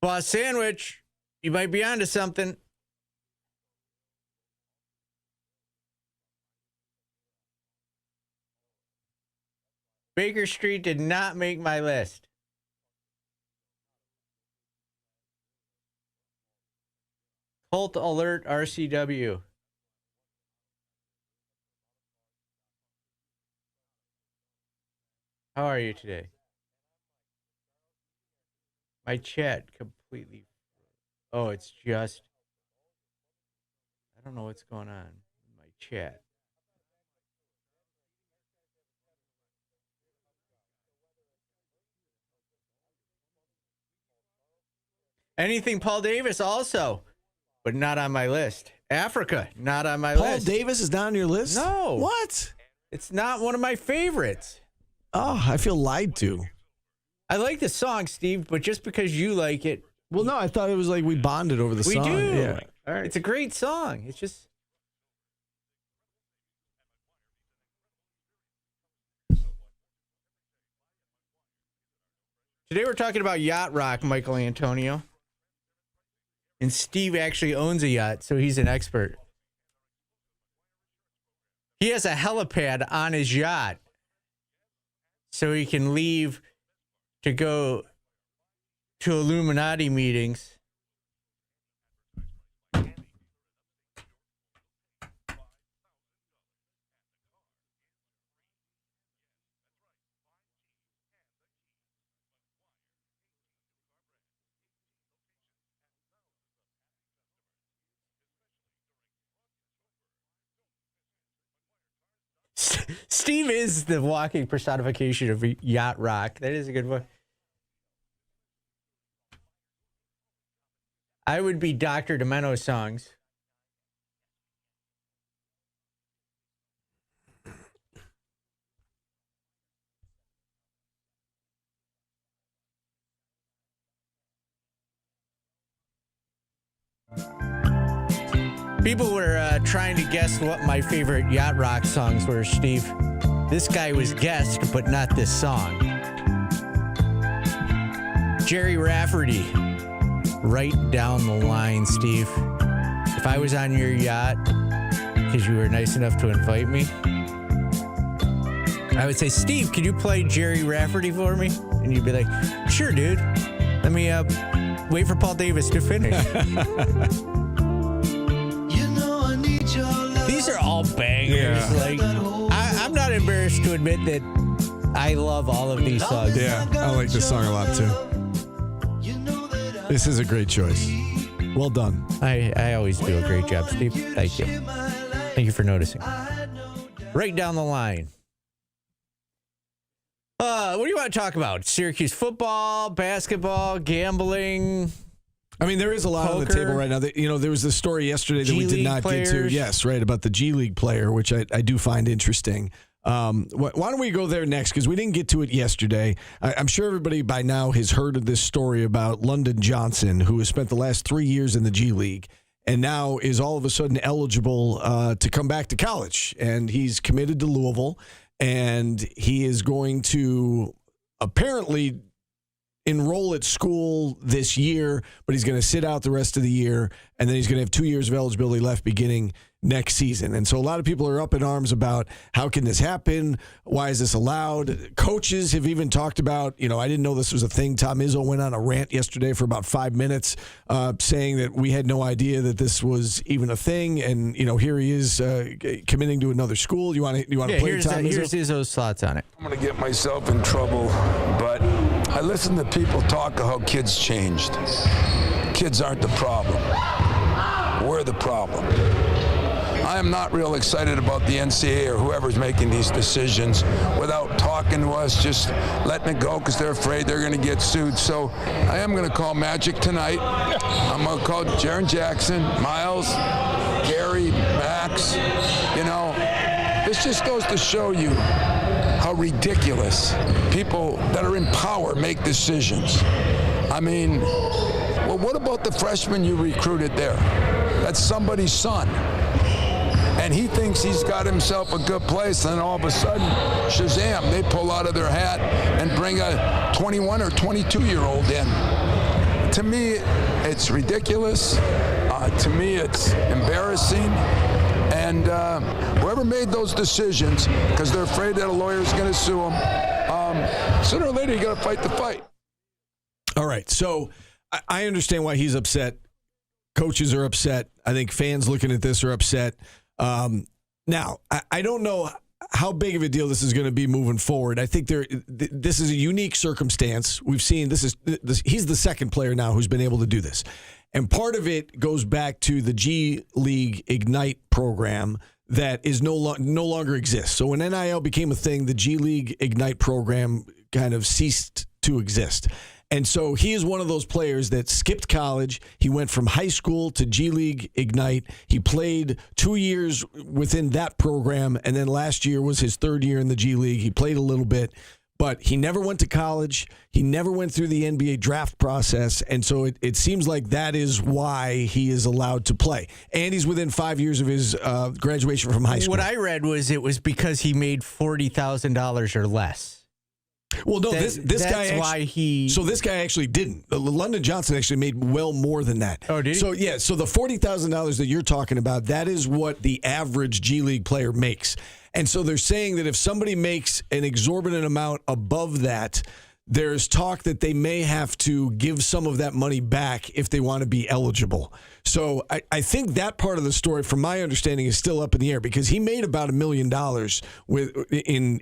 Boss Sandwich, you might be onto something. Baker Street did not make my list. Cult Alert RCW. How are you today? My chat completely. Oh, it's just. I don't know what's going on in my chat. Anything Paul Davis also, but not on my list. Africa, not on my list. Paul Davis is not on your list? No. What? It's not one of my favorites. Oh, I feel lied to. I like the song, Steve, but just because you like it. Well, no, I thought it was like we bonded over the song. We do. Yeah. All right. It's a great song. It's just. Today we're talking about yacht rock, Michael Antonio. And Steve actually owns a yacht, so he's an expert. He has a helipad on his yacht, so he can leave to go to Illuminati meetings. Steve is the walking personification of yacht rock. That is a good one. I would be Dr. Demento songs. People were trying to guess what my favorite yacht rock songs were, Steve. This guy was guessed, but not this song. Jerry Rafferty, Right Down the Line, Steve. If I was on your yacht, because you were nice enough to invite me, I would say, Steve, can you play Jerry Rafferty for me? And you'd be like, sure, dude. Let me wait for Paul Davis to finish. These are all bangers. Yeah. Like, I'm not embarrassed to admit that I love all of these songs. Yeah, I like this song a lot, too. This is a great choice. Well done. I always do a great job, Steve. Thank you. Thank you for noticing. Right down the line. What do you want to talk about? Syracuse football, basketball, gambling? I mean, there is a lot on the table right now. There was this story yesterday that we did not get to. Yes, right, about the G League player, which I do find interesting. Why don't we go there next? Because we didn't get to it yesterday. I'm sure everybody by now has heard of this story about London Johnson, who has spent the last 3 years in the G League and now is all of a sudden eligible to come back to college. And he's committed to Louisville, and he is going to apparently enroll at school this year, but he's going to sit out the rest of the year, and then he's going to have 2 years of eligibility left beginning next season. And so a lot of people are up in arms about how can this happen? Why is this allowed? Coaches have even talked about, I didn't know this was a thing. Tom Izzo went on a rant yesterday for about 5 minutes saying that we had no idea that this was even a thing. And, here he is committing to another school. You want to play Tom Izzo? Here's Izzo's thoughts on it. I'm going to get myself in trouble, but I listen to people talk of how kids changed. Kids aren't the problem. We're the problem. I am not real excited about the NCAA or whoever's making these decisions without talking to us, just letting it go because they're afraid they're going to get sued. So I am going to call Magic tonight. I'm going to call Jaren Jackson, Miles, Gary, Max. This just goes to show you how ridiculous people that are in power make decisions. I mean, well, what about the freshman you recruited there? That's somebody's son. And he thinks he's got himself a good place, and all of a sudden, shazam, they pull out of their hat and bring a 21 or 22-year-old in. To me, it's ridiculous. To me, it's embarrassing. And whoever made those decisions, because they're afraid that a lawyer's going to sue them, sooner or later, you got to fight the fight. All right, so I understand why he's upset. Coaches are upset. I think fans looking at this are upset. Now, I don't know how big of a deal this is going to be moving forward. I think this is a unique circumstance. We've seen he's the second player now who's been able to do this. And part of it goes back to the G League Ignite program that is no longer exists. So when NIL became a thing, the G League Ignite program kind of ceased to exist. And so he is one of those players that skipped college. He went from high school to G League Ignite. He played 2 years within that program, and then last year was his third year in the G League. He played a little bit, but he never went to college. He never went through the NBA draft process, and so it seems like that is why he is allowed to play. And he's within 5 years of his graduation from high school. What I read was it was because he made $40,000 or less. Well, no, this guy actually, why he. So this guy actually didn't. London Johnson actually made well more than that. Oh, did he? So yeah, so the $40,000 that you're talking about, that is what the average G League player makes. And so they're saying that if somebody makes an exorbitant amount above that, there's talk that they may have to give some of that money back if they want to be eligible. So I think that part of the story, from my understanding, is still up in the air because he made about $1 million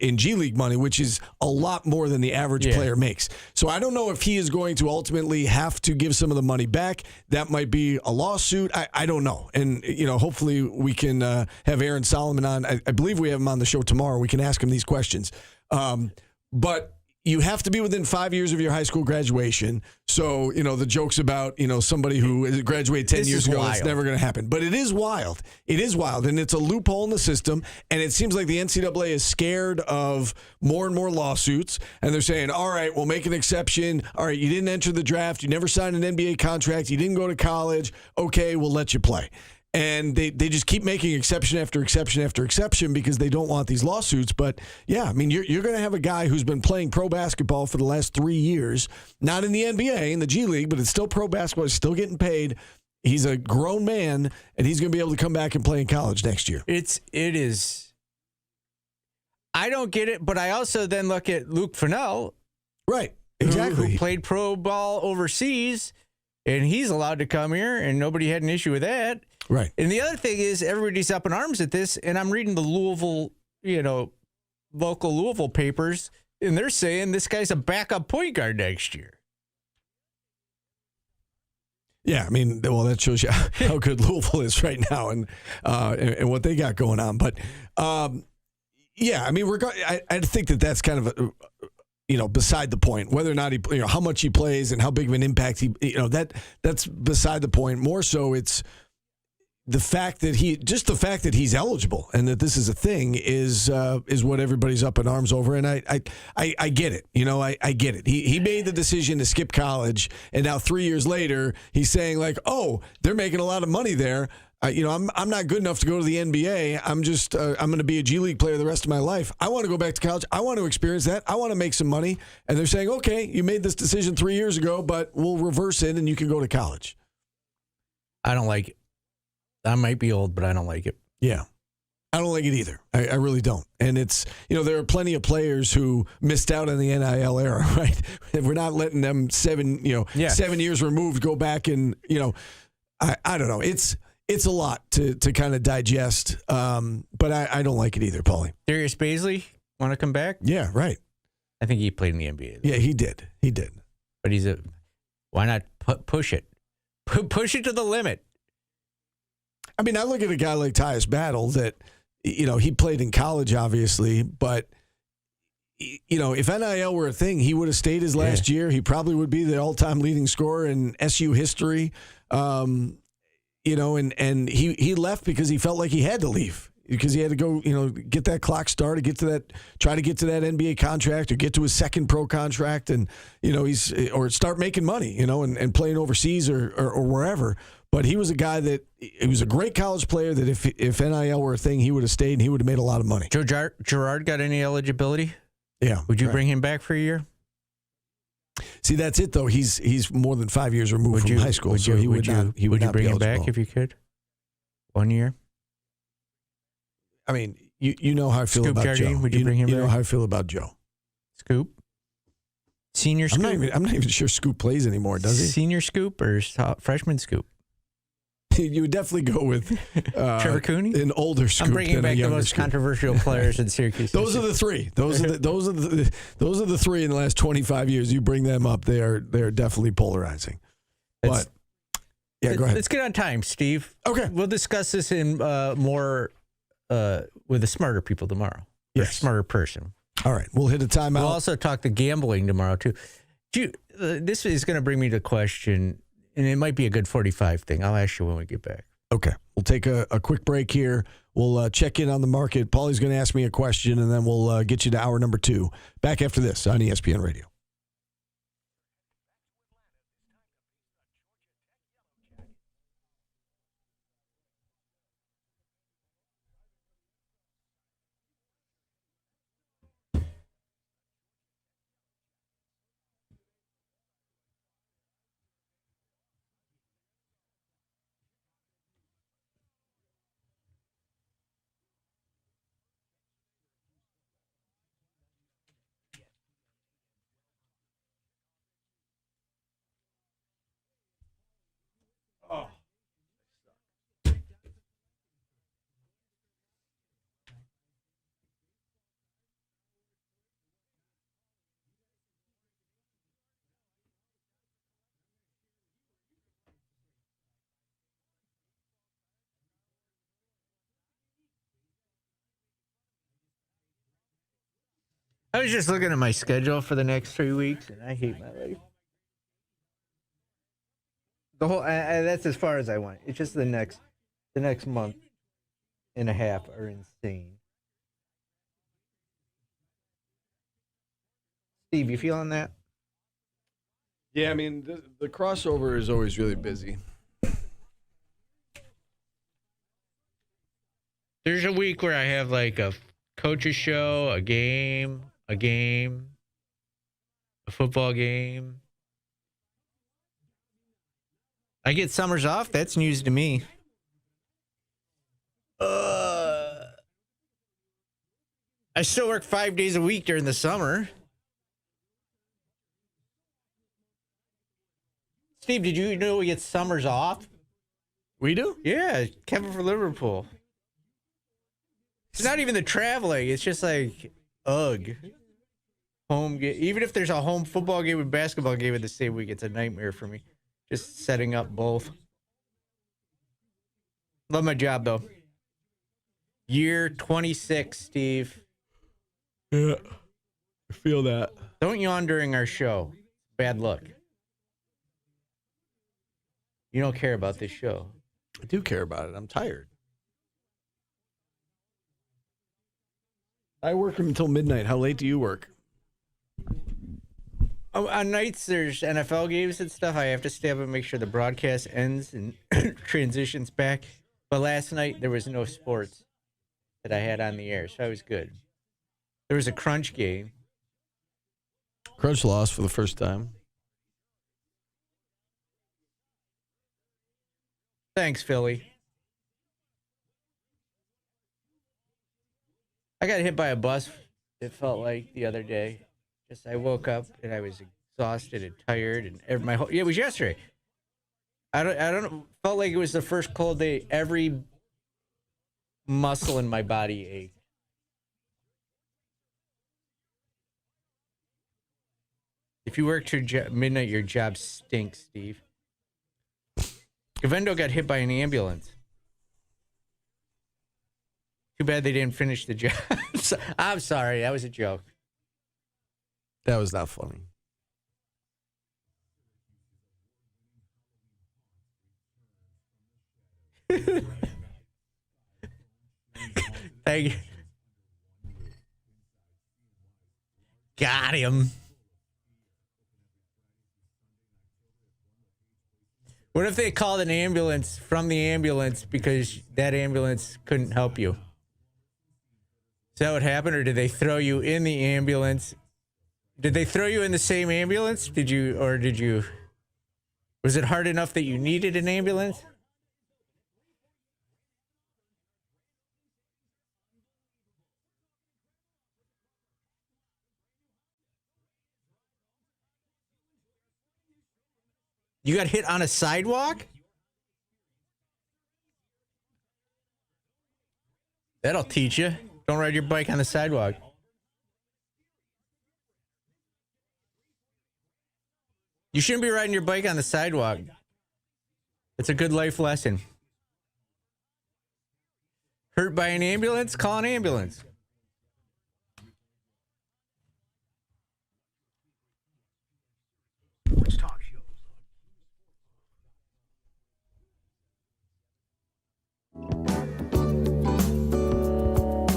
in G League money, which is a lot more than the average player makes. So I don't know if he is going to ultimately have to give some of the money back. That might be a lawsuit. I don't know. And, hopefully we can have Aaron Solomon on. I believe we have him on the show tomorrow. We can ask him these questions. But you have to be within 5 years of your high school graduation. So, the jokes about, somebody who graduated 10 years ago, it's never going to happen. But it is wild. It is wild. And it's a loophole in the system. And it seems like the NCAA is scared of more and more lawsuits. And they're saying, all right, we'll make an exception. All right, you didn't enter the draft. You never signed an NBA contract. You didn't go to college. Okay, we'll let you play. And they just keep making exception after exception after exception because they don't want these lawsuits. But, yeah, I mean, you're going to have a guy who's been playing pro basketball for the last 3 years, not in the NBA, in the G League, but it's still pro basketball. He's still getting paid. He's a grown man, and he's going to be able to come back and play in college next year. It is. I don't get it, but I also then look at Luke Fennell. Right, exactly. Who played pro ball overseas, and he's allowed to come here, and nobody had an issue with that. Right. And the other thing is everybody's up in arms at this, and I'm reading the Louisville, local Louisville papers, and they're saying this guy's a backup point guard next year. Yeah, I mean, well, that shows you how good Louisville is right now and what they got going on. But, yeah, I mean, I think that's kind of beside the point. Whether or not he, how much he plays and how big of an impact that's beside the point. More so, it's the fact that he's eligible and that this is a thing is what everybody's up in arms over. And I get it. I get it. He made the decision to skip college, and now 3 years later, he's saying like, oh, they're making a lot of money there. I'm not good enough to go to the NBA. I'm going to be a G League player the rest of my life. I want to go back to college. I want to experience that. I want to make some money. And they're saying, okay, you made this decision 3 years ago, but we'll reverse it and you can go to college. I don't like it. I might be old, but I don't like it. Yeah. I don't like it either. I really don't. And it's, there are plenty of players who missed out on the NIL era, right? We're not letting them 7 years removed go back and, I don't know. It's a lot to kind of digest, but I don't like it either, Paulie. Darius Baisley want to come back? Yeah, right. I think he played in the NBA. Yeah, he did. But why not push it? Push it to the limit. I mean, I look at a guy like Tyus Battle that, he played in college, obviously, but, if NIL were a thing, he would have stayed his last year. He probably would be the all-time leading scorer in SU history. And he left because he felt like he had to leave because he had to go, get that clock started, try to get to that NBA contract or get to his second pro contract and, or start making money, and playing overseas or wherever. But he was a guy he was a great college player that if NIL were a thing, he would have stayed and he would have made a lot of money. Joe Girard got any eligibility? Yeah. Would you bring him back for a year? See, that's it though. He's more than 5 years removed from high school, would so he would not. Would you bring him back if you could? 1 year. I mean, you know how I feel about Jardine, Joe. Would you bring him back? You know how I feel about Joe. Scoop. Senior Scoop. I'm not even sure Scoop plays anymore. Does he? Senior Scoop or freshman Scoop? You would definitely go with Trevor Cooney, an older Scoop. I'm bringing back the most controversial players in Syracuse. Those are the three. Those are the three in the last 25 years. You bring them up, they're definitely polarizing. But go ahead. Let's get on time, Steve. Okay, we'll discuss this in more with the smarter people tomorrow. Yes, smarter person. All right, we'll hit a timeout. We'll also talk the gambling tomorrow too. This is going to bring me to question. And it might be a good 45 thing. I'll ask you when we get back. Okay. We'll take a quick break here. We'll check in on the market. Paulie's going to ask me a question, and then we'll get you to hour number 2. Back after this on ESPN Radio. I was just looking at my schedule for the next 3 weeks, and I hate my life. The whole that's as far as I went. It's just the next month and a half are insane. Steve, you feeling that? Yeah, I mean, the crossover is always really busy. There's a week where I have like a coach's show, a game, a football game. I get summers off. That's news to me. I still work 5 days a week during the summer. Steve, did you know we get summers off? We do? Yeah, Kevin for Liverpool. It's not even the traveling. It's just like, ugh. Home game. Even if there's a home football game and basketball game in the same week, it's a nightmare for me. Just setting up both. Love my job, though. Year 26, Steve. Yeah, I feel that. Don't yawn during our show. Bad luck. You don't care about this show. I do care about it. I'm tired. I work until midnight. How late do you work? Oh, on nights, there's NFL games and stuff. I have to stay up and make sure the broadcast ends and transitions back. But last night, there was no sports that I had on the air, so I was good. There was a Crunch game. Crunch lost for the first time. Thanks, Philly. I got hit by a bus, it felt like, the other day. Just I woke up and I was exhausted and tired, and it was yesterday. I don't felt like it was the first cold day. Every muscle in my body ached. If you work till midnight, your job stinks, Steve. Gavendo got hit by an ambulance. Too bad they didn't finish the job. I'm sorry, that was a joke. That was not funny. Thank you. Got him. What if they called an ambulance from the ambulance because that ambulance couldn't help you? Is that what happened, or did they throw you in the ambulance? Did they throw you in the same ambulance? Was it hard enough that you needed an ambulance? You got hit on a sidewalk? That'll teach you. Don't ride your bike on the sidewalk. You shouldn't be riding your bike on the sidewalk. It's a good life lesson. Hurt by an ambulance? Call an ambulance.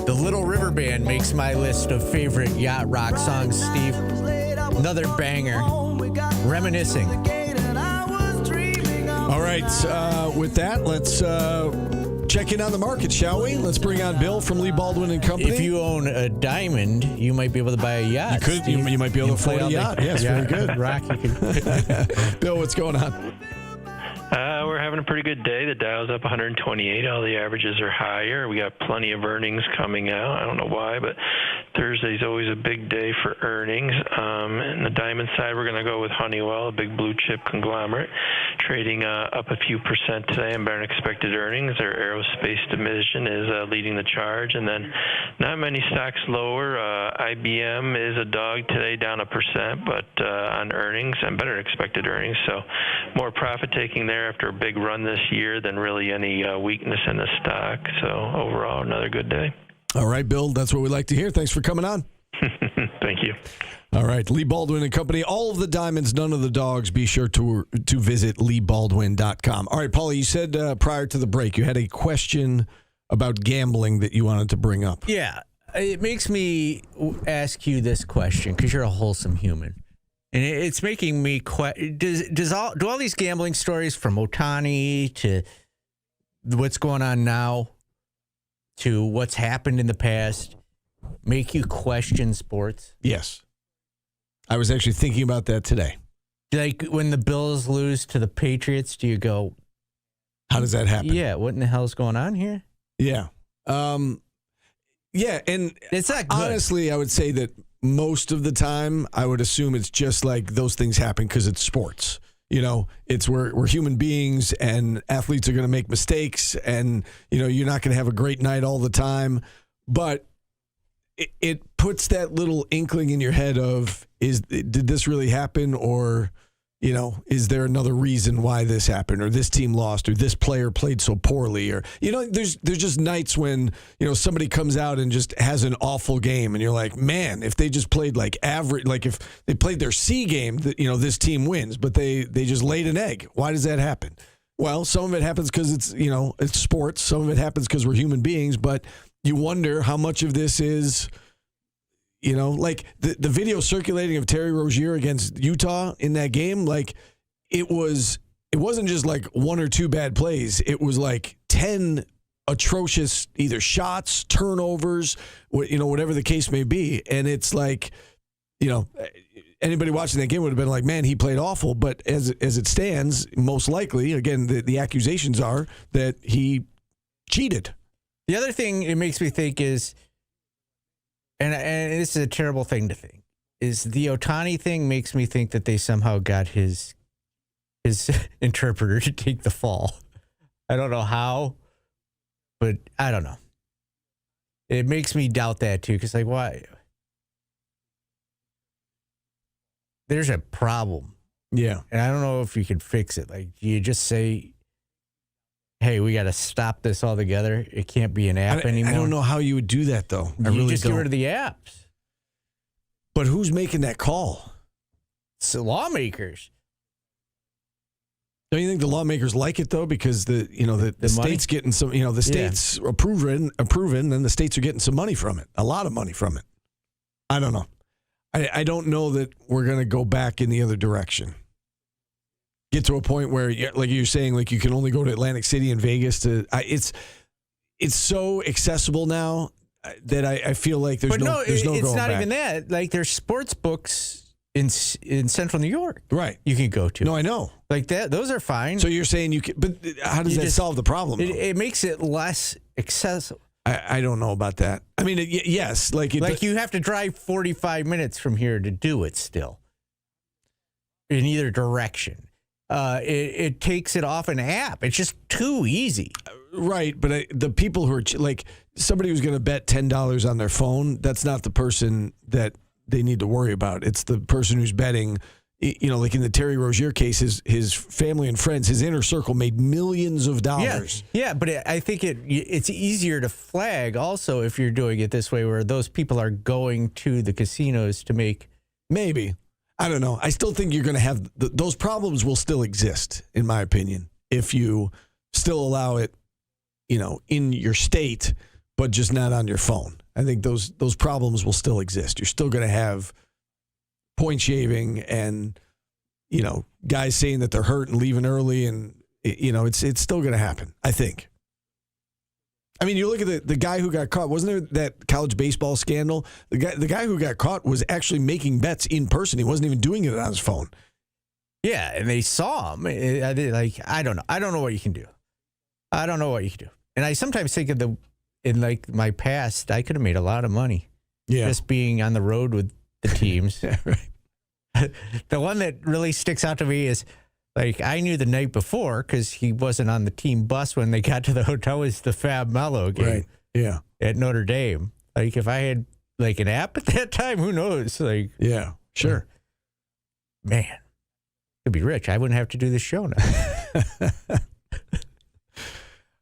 The Little River Band makes my list of favorite yacht rock songs, Steve. Another banger. Reminiscing. All right, with that, let's check in on the market, shall we? Let's bring on Bill from Lee Baldwin and Company. If you own a diamond, you might be able to buy a yacht. You could. You might be able to afford a yacht. Yes, very good. Rock, Bill, what's going on? We're having a pretty good day. The Dow's up 128. All the averages are higher. We got plenty of earnings coming out. I don't know why, but Thursday's always a big day for earnings. And the diamond side, we're going to go with Honeywell, a big blue chip conglomerate, trading up a few percent today and better than expected earnings. Their aerospace division is leading the charge. And then not many stocks lower. IBM is a dog today, down 1%, but on earnings and better than expected earnings. So more profit taking there after a big run this year than really any weakness in the stock. So overall, another good day. All right, Bill, that's what we like to hear. Thanks for coming on. Thank you. All right, Lee Baldwin and Company. All of the diamonds, none of the dogs. Be sure to visit leebaldwin.com. All right, Paulie, you said prior to the break you had a question about gambling that you wanted to bring up. Yeah, it makes me ask you this question because you're a wholesome human. And it's making me do all these gambling stories from Ohtani to what's going on now to what's happened in the past make you question sports? Yes. I was actually thinking about that today. Like when the Bills lose to the Patriots, do you go, how does that happen? Yeah, what in the hell's going on here? Yeah. Yeah, and it's not good. Honestly, I would say that most of the time, I would assume it's just like those things happen because it's sports. You know, it's we're human beings and athletes are going to make mistakes and, you know, you're not going to have a great night all the time. But it puts that little inkling in your head of, did this really happen? Or, you know, is there another reason why this happened, or this team lost, or this player played so poorly, or, you know, there's just nights when, you know, somebody comes out and just has an awful game and you're like, man, if they just played like average, like if they played their C game, that, you know, this team wins, but they just laid an egg. Why does that happen? Well, some of it happens because it's, you know, it's sports. Some of it happens because we're human beings, but you wonder how much of this is, you know, like the video circulating of Terry Rozier against Utah in that game, like it wasn't just like one or two bad plays. It was like 10 atrocious either shots, turnovers, you know, whatever the case may be. And it's like, you know, anybody watching that game would have been like, man, he played awful. But as it stands, most likely, again, the accusations are that he cheated. The other thing it makes me think is, and this is a terrible thing to think, is the Ohtani thing makes me think that they somehow got his interpreter to take the fall. I don't know how, but I don't know. It makes me doubt that too, because like, why? There's a problem. Yeah. And I don't know if you can fix it. Like, you just say, hey, we got to stop this altogether. It can't be an app anymore. I don't know how you would do that, though. I really just don't. get rid of the apps. But who's making that call? It's the lawmakers. Don't you think the lawmakers like it, though? Because the state's getting some, you know, the state's approving, then the states are getting some money from it, a lot of money from it. I don't know. I don't know that we're going to go back in the other direction. Get to a point where, like you're saying, like you can only go to Atlantic City and Vegas to. It's so accessible now that I feel like there's no going back. It's not even that. Like there's sports books in Central New York, right? You can go to. No, I know. Like that, those are fine. So you're saying you can, but how does that solve the problem? It makes it less accessible. I don't know about that. I mean, yes, like you have to drive 45 minutes from here to do it still. In either direction. It takes it off an app. It's just too easy. Right, but the people who are like somebody who's going to bet $10 on their phone, that's not the person that they need to worry about. It's the person who's betting, you know, like in the Terry Rozier case, his family and friends, his inner circle made millions of dollars. Yeah, but I think it's easier to flag also if you're doing it this way, where those people are going to the casinos to make. Maybe. I don't know. I still think you're going to have those problems will still exist, in my opinion, if you still allow it, you know, in your state, but just not on your phone. I think those problems will still exist. You're still going to have point shaving and, you know, guys saying that they're hurt and leaving early, and you know, it's still going to happen, I think. I mean, you look at the guy who got caught. Wasn't there that college baseball scandal? The guy who got caught was actually making bets in person. He wasn't even doing it on his phone. Yeah, and they saw him. I don't know. I don't know what you can do. I don't know what you can do. And I sometimes think of in like my past, I could have made a lot of money. Yeah. Just being on the road with the teams. Yeah, right. The one that really sticks out to me is, like, I knew the night before because he wasn't on the team bus when they got to the hotel, was the Fab Melo game. Right. Yeah. At Notre Dame. Like, if I had, like, an app at that time, who knows? Like, yeah, sure. Man, I'd be rich. I wouldn't have to do this show now.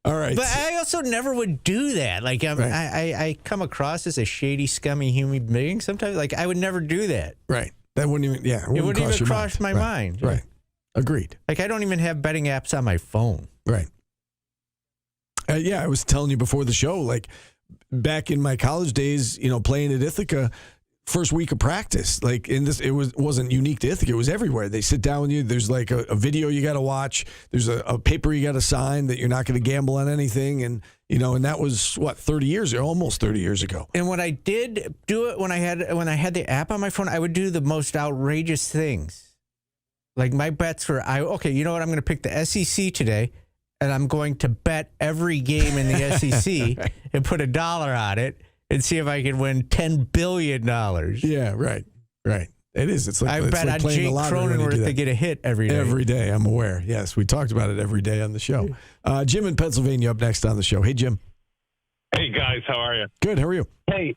All right. But I also never would do that. Like, I come across as a shady, scummy human being sometimes. Like, I would never do that. Right. That wouldn't even, it wouldn't even cross my mind. Right. Agreed. Like, I don't even have betting apps on my phone. Right. I was telling you before the show, like, back in my college days, playing at Ithaca, first week of practice, like it wasn't unique to Ithaca. It was everywhere. They sit down with you. There's like a video you got to watch. There's a paper you got to sign that you're not going to gamble on anything. And, and that was almost 30 years ago. And when I did do it, when I had the app on my phone, I would do the most outrageous things. Like my bets were, you know what? I'm going to pick the SEC today. And I'm going to bet every game in the SEC and put $1 on it and see if I can win $10 billion. Yeah, right. It is. It's like I it's bet like on Jake Cronenworth to get a hit every day. Every day, I'm aware. Yes, we talked about it every day on the show. Jim in Pennsylvania up next on the show. Hey, Jim. Hey, guys. How are you? Good. How are you? Hey.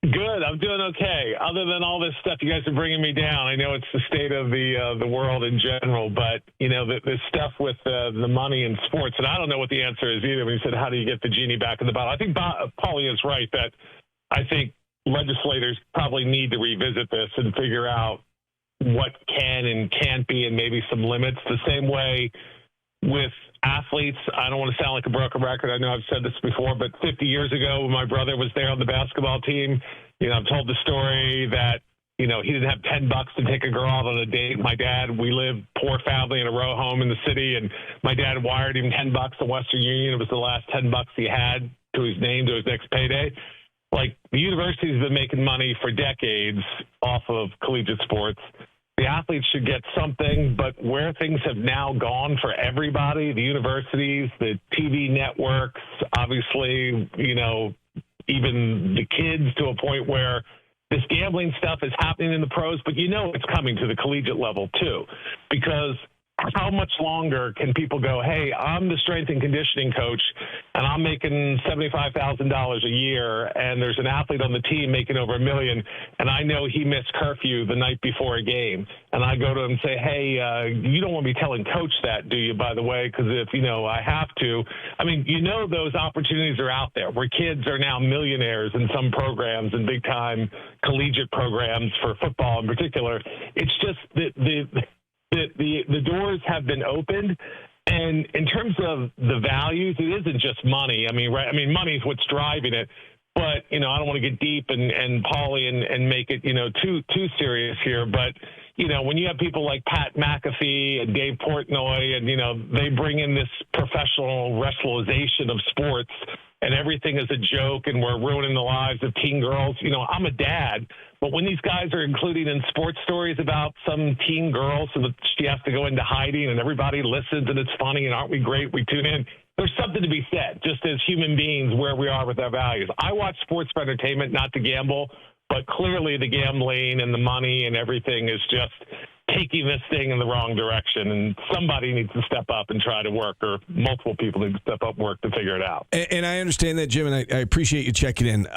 Good. I'm doing okay. Other than all this stuff, you guys are bringing me down. I know it's the state of the world in general, but the stuff with the money in sports, and I don't know what the answer is either. When you said, "How do you get the genie back in the bottle?" I think Paulie is right that I think legislators probably need to revisit this and figure out what can and can't be, and maybe some limits. The same way with athletes, I don't want to sound like a broken record. I know I've said this before, but 50 years ago when my brother was there on the basketball team, I've told the story that, he didn't have $10 to take a girl out on a date. My dad, we lived poor family in a row home in the city, and my dad wired him $10 to Western Union. It was the last $10 he had to his name to his next payday. Like, the university's been making money for decades off of collegiate sports. The athletes should get something, but where things have now gone for everybody, the universities, the TV networks, obviously, even the kids, to a point where this gambling stuff is happening in the pros, but it's coming to the collegiate level too, because how much longer can people go, hey, I'm the strength and conditioning coach, and I'm making $75,000 a year, and there's an athlete on the team making over $1 million, and I know he missed curfew the night before a game, and I go to him and say, hey, you don't want to be telling coach that, do you, by the way, because if, I have to. I mean, those opportunities are out there where kids are now millionaires in some programs and big-time collegiate programs for football in particular. It's just the doors have been opened, and in terms of the values, it isn't just money. I mean, right? I mean, money is what's driving it. But I don't want to get deep and Paulie and make it too serious here. But when you have people like Pat McAfee and Dave Portnoy, and they bring in this professional wrestleization of sports, and everything is a joke, and we're ruining the lives of teen girls. I'm a dad, but when these guys are including in sports stories about some teen girl so that she has to go into hiding and everybody listens and it's funny and aren't we great, we tune in, there's something to be said, just as human beings, where we are with our values. I watch sports for entertainment, not to gamble, but clearly the gambling and the money and everything is just taking this thing in the wrong direction, and somebody needs to step up and try to work, or multiple people need to step up and work to figure it out. And I understand that, Jim, and I appreciate you checking in.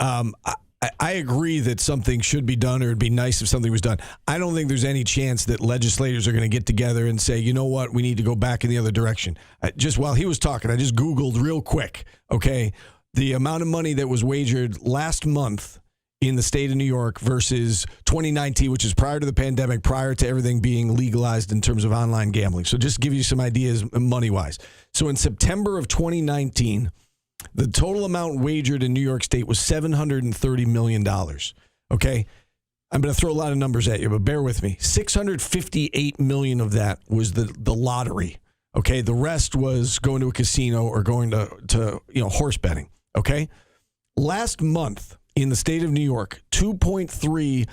I agree that something should be done, or it'd be nice if something was done. I don't think there's any chance that legislators are going to get together and say, you know what, we need to go back in the other direction. Just while he was talking, I just Googled real quick, okay, the amount of money that was wagered last month in the state of New York versus 2019, which is prior to the pandemic, prior to everything being legalized in terms of online gambling. So just to give you some ideas money-wise. So in September of 2019, the total amount wagered in New York State was $730 million. Okay? I'm going to throw a lot of numbers at you, but bear with me. $658 million of that was the lottery. Okay? The rest was going to a casino or going to horse betting. Okay? Last month, in the state of New York, $2.3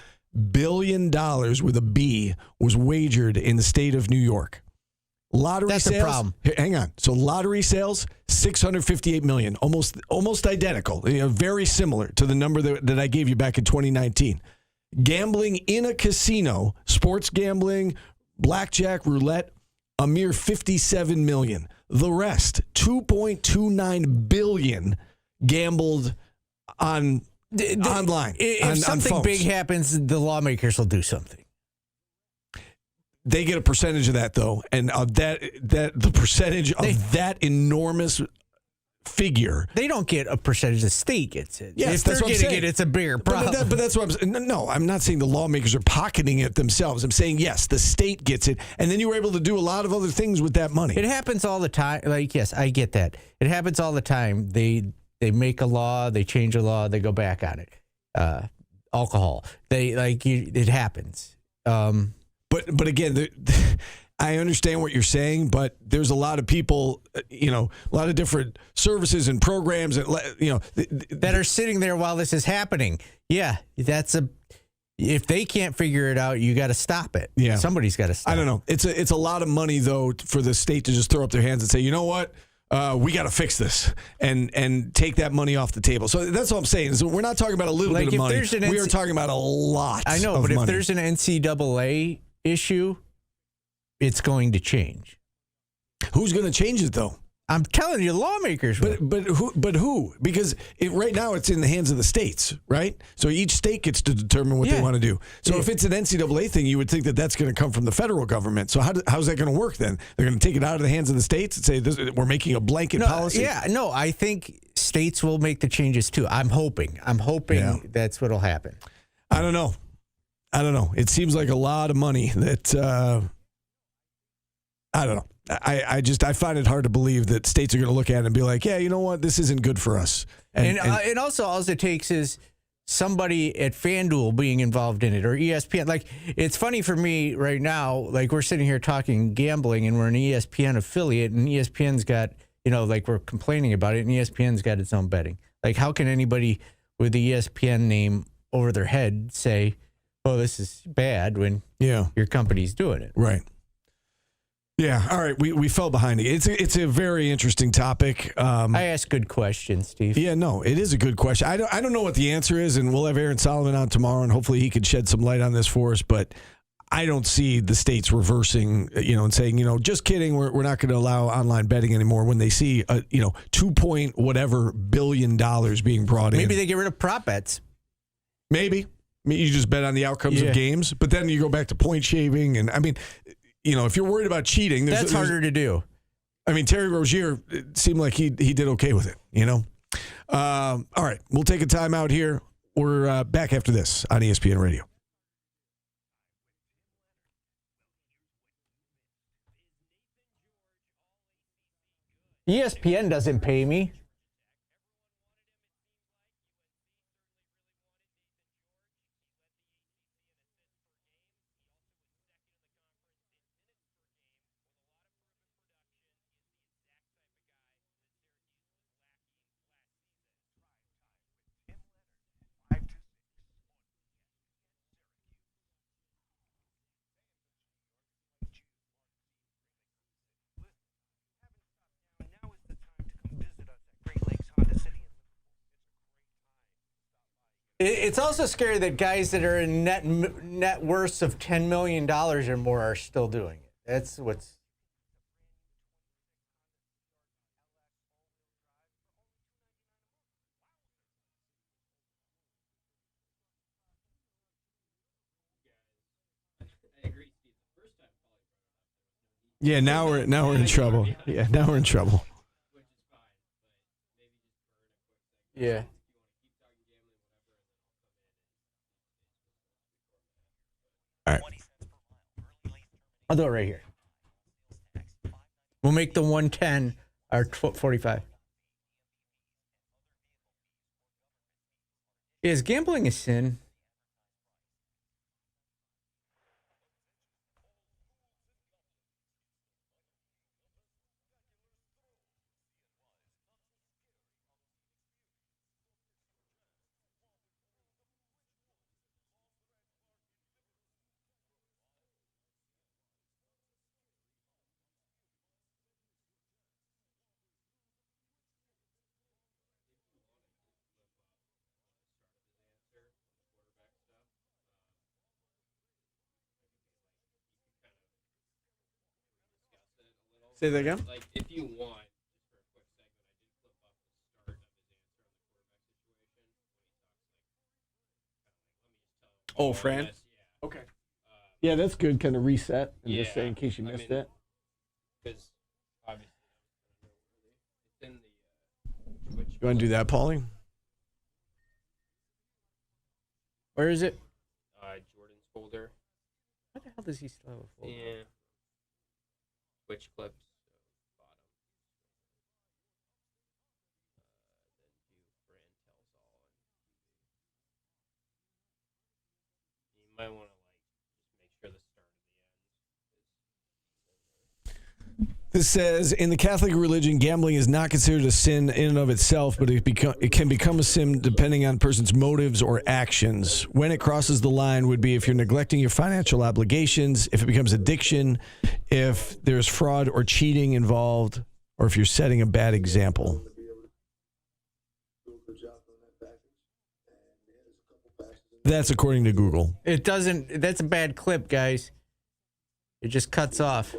billion with a B was wagered in the state of New York. Lottery That's sales. a problem. Hang on. So lottery sales, $658 million, almost identical, very similar to the number that I gave you back in 2019. Gambling in a casino, sports gambling, blackjack, roulette, a mere $57 million. The rest, $2.29 billion, gambled on. Online. If something big happens, the lawmakers will do something. They get a percentage of that, though, and of the percentage of that enormous figure. They don't get a percentage. The state gets it. Yes, if they're that's what I'm getting saying. it, it's a bigger problem. But that's what I'm saying. No, I'm not saying the lawmakers are pocketing it themselves. I'm saying, yes, the state gets it. And then you were able to do a lot of other things with that money. It happens all the time. Like, yes, I get that. It happens all the time. They make a law, they change a law, they go back on it. Alcohol. It happens. But again, I understand what you're saying, but there's a lot of people, a lot of different services and programs that are sitting there while this is happening. Yeah, if they can't figure it out, you got to stop it. Yeah, somebody's got to stop. I don't know. It's a lot of money though for the state to just throw up their hands and say, you know what? We got to fix this and take that money off the table. So that's what I'm saying. So we're not talking about a little bit of money. We are talking about a lot. I know, but if there's an NCAA issue, it's going to change. Who's going to change it, though? I'm telling you, lawmakers. But who? Because right now it's in the hands of the states, right? So each state gets to determine what they want to do. So if it's an NCAA thing, you would think that that's going to come from the federal government. So how's that going to work then? They're going to take it out of the hands of the states and say we're making a blanket policy? Yeah, no, I think states will make the changes too. I'm hoping that's what'll happen. I don't know. It seems like a lot of money that I don't know. I find it hard to believe that states are going to look at it and be like, yeah, you know what, this isn't good for us. And also, all it takes is somebody at FanDuel being involved in it or ESPN. Like, it's funny for me right now, like we're sitting here talking gambling and we're an ESPN affiliate and ESPN's got, we're complaining about it and ESPN's got its own betting. Like, how can anybody with the ESPN name over their head say, oh, this is bad when your company's doing it? Right. Yeah, all right. We fell behind it. It's a very interesting topic. I ask good questions, Steve. Yeah, no, it is a good question. I don't know what the answer is, and we'll have Aaron Solomon on tomorrow, and hopefully he can shed some light on this for us. But I don't see the states reversing, and saying, just kidding, we're not going to allow online betting anymore when they see $2 whatever billion being brought in. Maybe they get rid of prop bets. Maybe. You just bet on the outcomes of games, but then you go back to point shaving, and if you're worried about cheating, that's harder to do. I mean, Terry Rozier, it seemed like he did okay with it, All right, we'll take a time out here. We're back after this on ESPN Radio. ESPN doesn't pay me. It's also scary that guys that are in net worths of $10 million or more are still doing it. That's what's. Yeah, now we're in trouble. Yeah, now we're in trouble. Yeah. All right. I'll do it right here. We'll make the 110 our 45. Is gambling a sin? Say that again? Like, if you want, just for a quick segment, I did flip up the start of his answer on the quarterback situation. Oh, Fran? Okay. Yeah, that's good. Kind of reset and just say in case you missed it. Because obviously, it's in You want to do that, Paulie? Where is it? Jordan's folder. What the hell does he still have a folder? Yeah. Twitch clips. Bottom. Then do Fran tells all. You might want to just make sure the start and the end. This says, in the Catholic religion, gambling is not considered a sin in and of itself, but it can become a sin depending on a person's motives or actions. When it crosses the line would be if you're neglecting your financial obligations, if it becomes addiction, if there's fraud or cheating involved, or if you're setting a bad example. That's according to Google. It doesn't. That's a bad clip, guys. It just cuts off.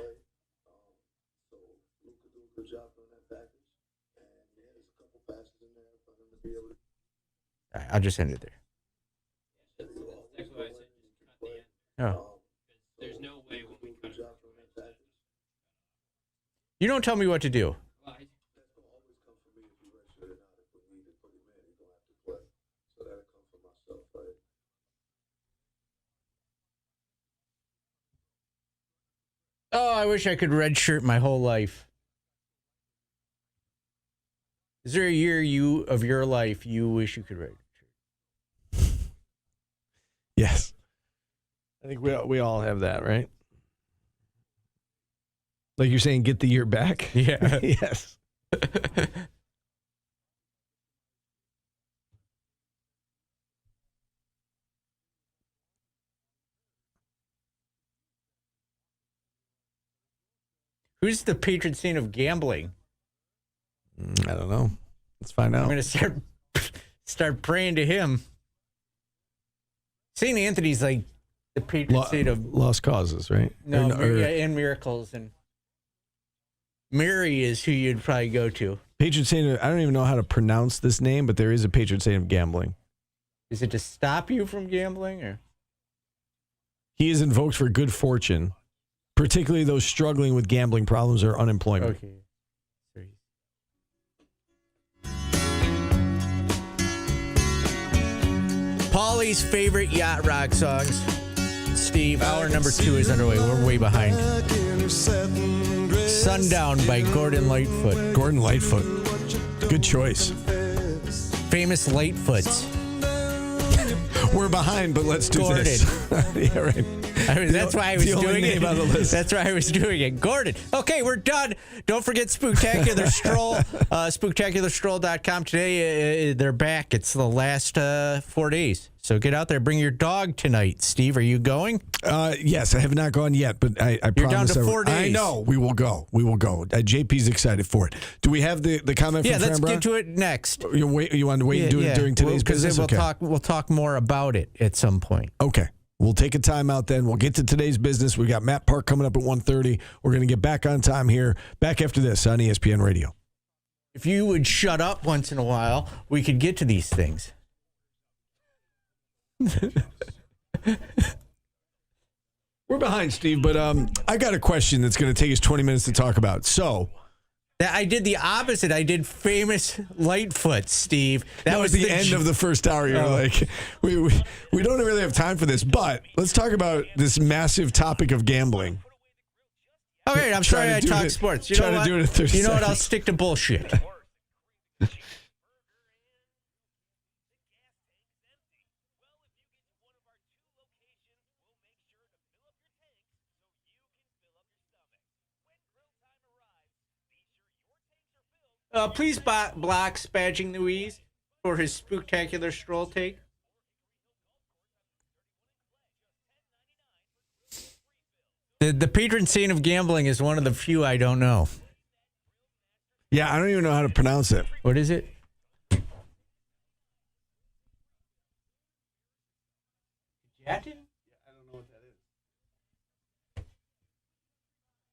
All right, I'll just end it there. That's why I said just cut the end. Oh. There's no way when we cut it. You don't tell me what to do. Oh, I wish I could redshirt my whole life. Is there a year of your life you wish you could redshirt? Yes. I think we all have that, right? Like you're saying, get the year back? Yeah. Yes. Who's the patron saint of gambling? I don't know. Let's find out. I'm going to start praying to him. St. Anthony's like the patron saint of lost causes, right? No, and miracles. And Mary is who you'd probably go to. Patron saint of, I don't even know how to pronounce this name, but there is a patron saint of gambling. Is it to stop you from gambling, or? He is invoked for good fortune, particularly those struggling with gambling problems or unemployment. Okay. Paulie's favorite yacht rock songs. Steve, hour number 2 is underway. We're way behind. Sundown by Gordon Lightfoot. Gordon Lightfoot. Good choice. Famous Lightfoots. We're behind, but let's do Gordon. this. Yeah, right. That's why I was doing it. That's why I was doing it. Gordon. Okay, we're done. Don't forget Spooktacular Stroll. SpooktacularStroll.com. Today, they're back. It's the last 4 days. So get out there. Bring your dog tonight. Steve, are you going? Yes, I have not gone yet, but I You're promise. down to 4 days. I know. We will go. We will go. JP's excited for it. Do we have the comment from let's Fran get to it next. You want to wait and do it during today's business? We'll talk more about it at some point. Okay. We'll take a time out then. We'll get to today's business. We got Matt Park coming up at 1:30. We're going to get back on time here. Back after this on ESPN Radio. If you would shut up once in a while, we could get to these things. We're behind, Steve, but I got a question that's going to take us 20 minutes to talk about. So I did the opposite. I did famous Lightfoot, Steve. That was the end of the first hour. You're like, we don't really have time for this, but let's talk about this massive topic of gambling. Okay, I'm sorry I talk sports. You know what? Do it in 30 you know what? I'll seconds. stick to bullshit. Please block Spaging Louise for his Spooktacular Stroll take. The patron saint of gambling is one of the few I don't know. Yeah, I don't even know how to pronounce it. What is it?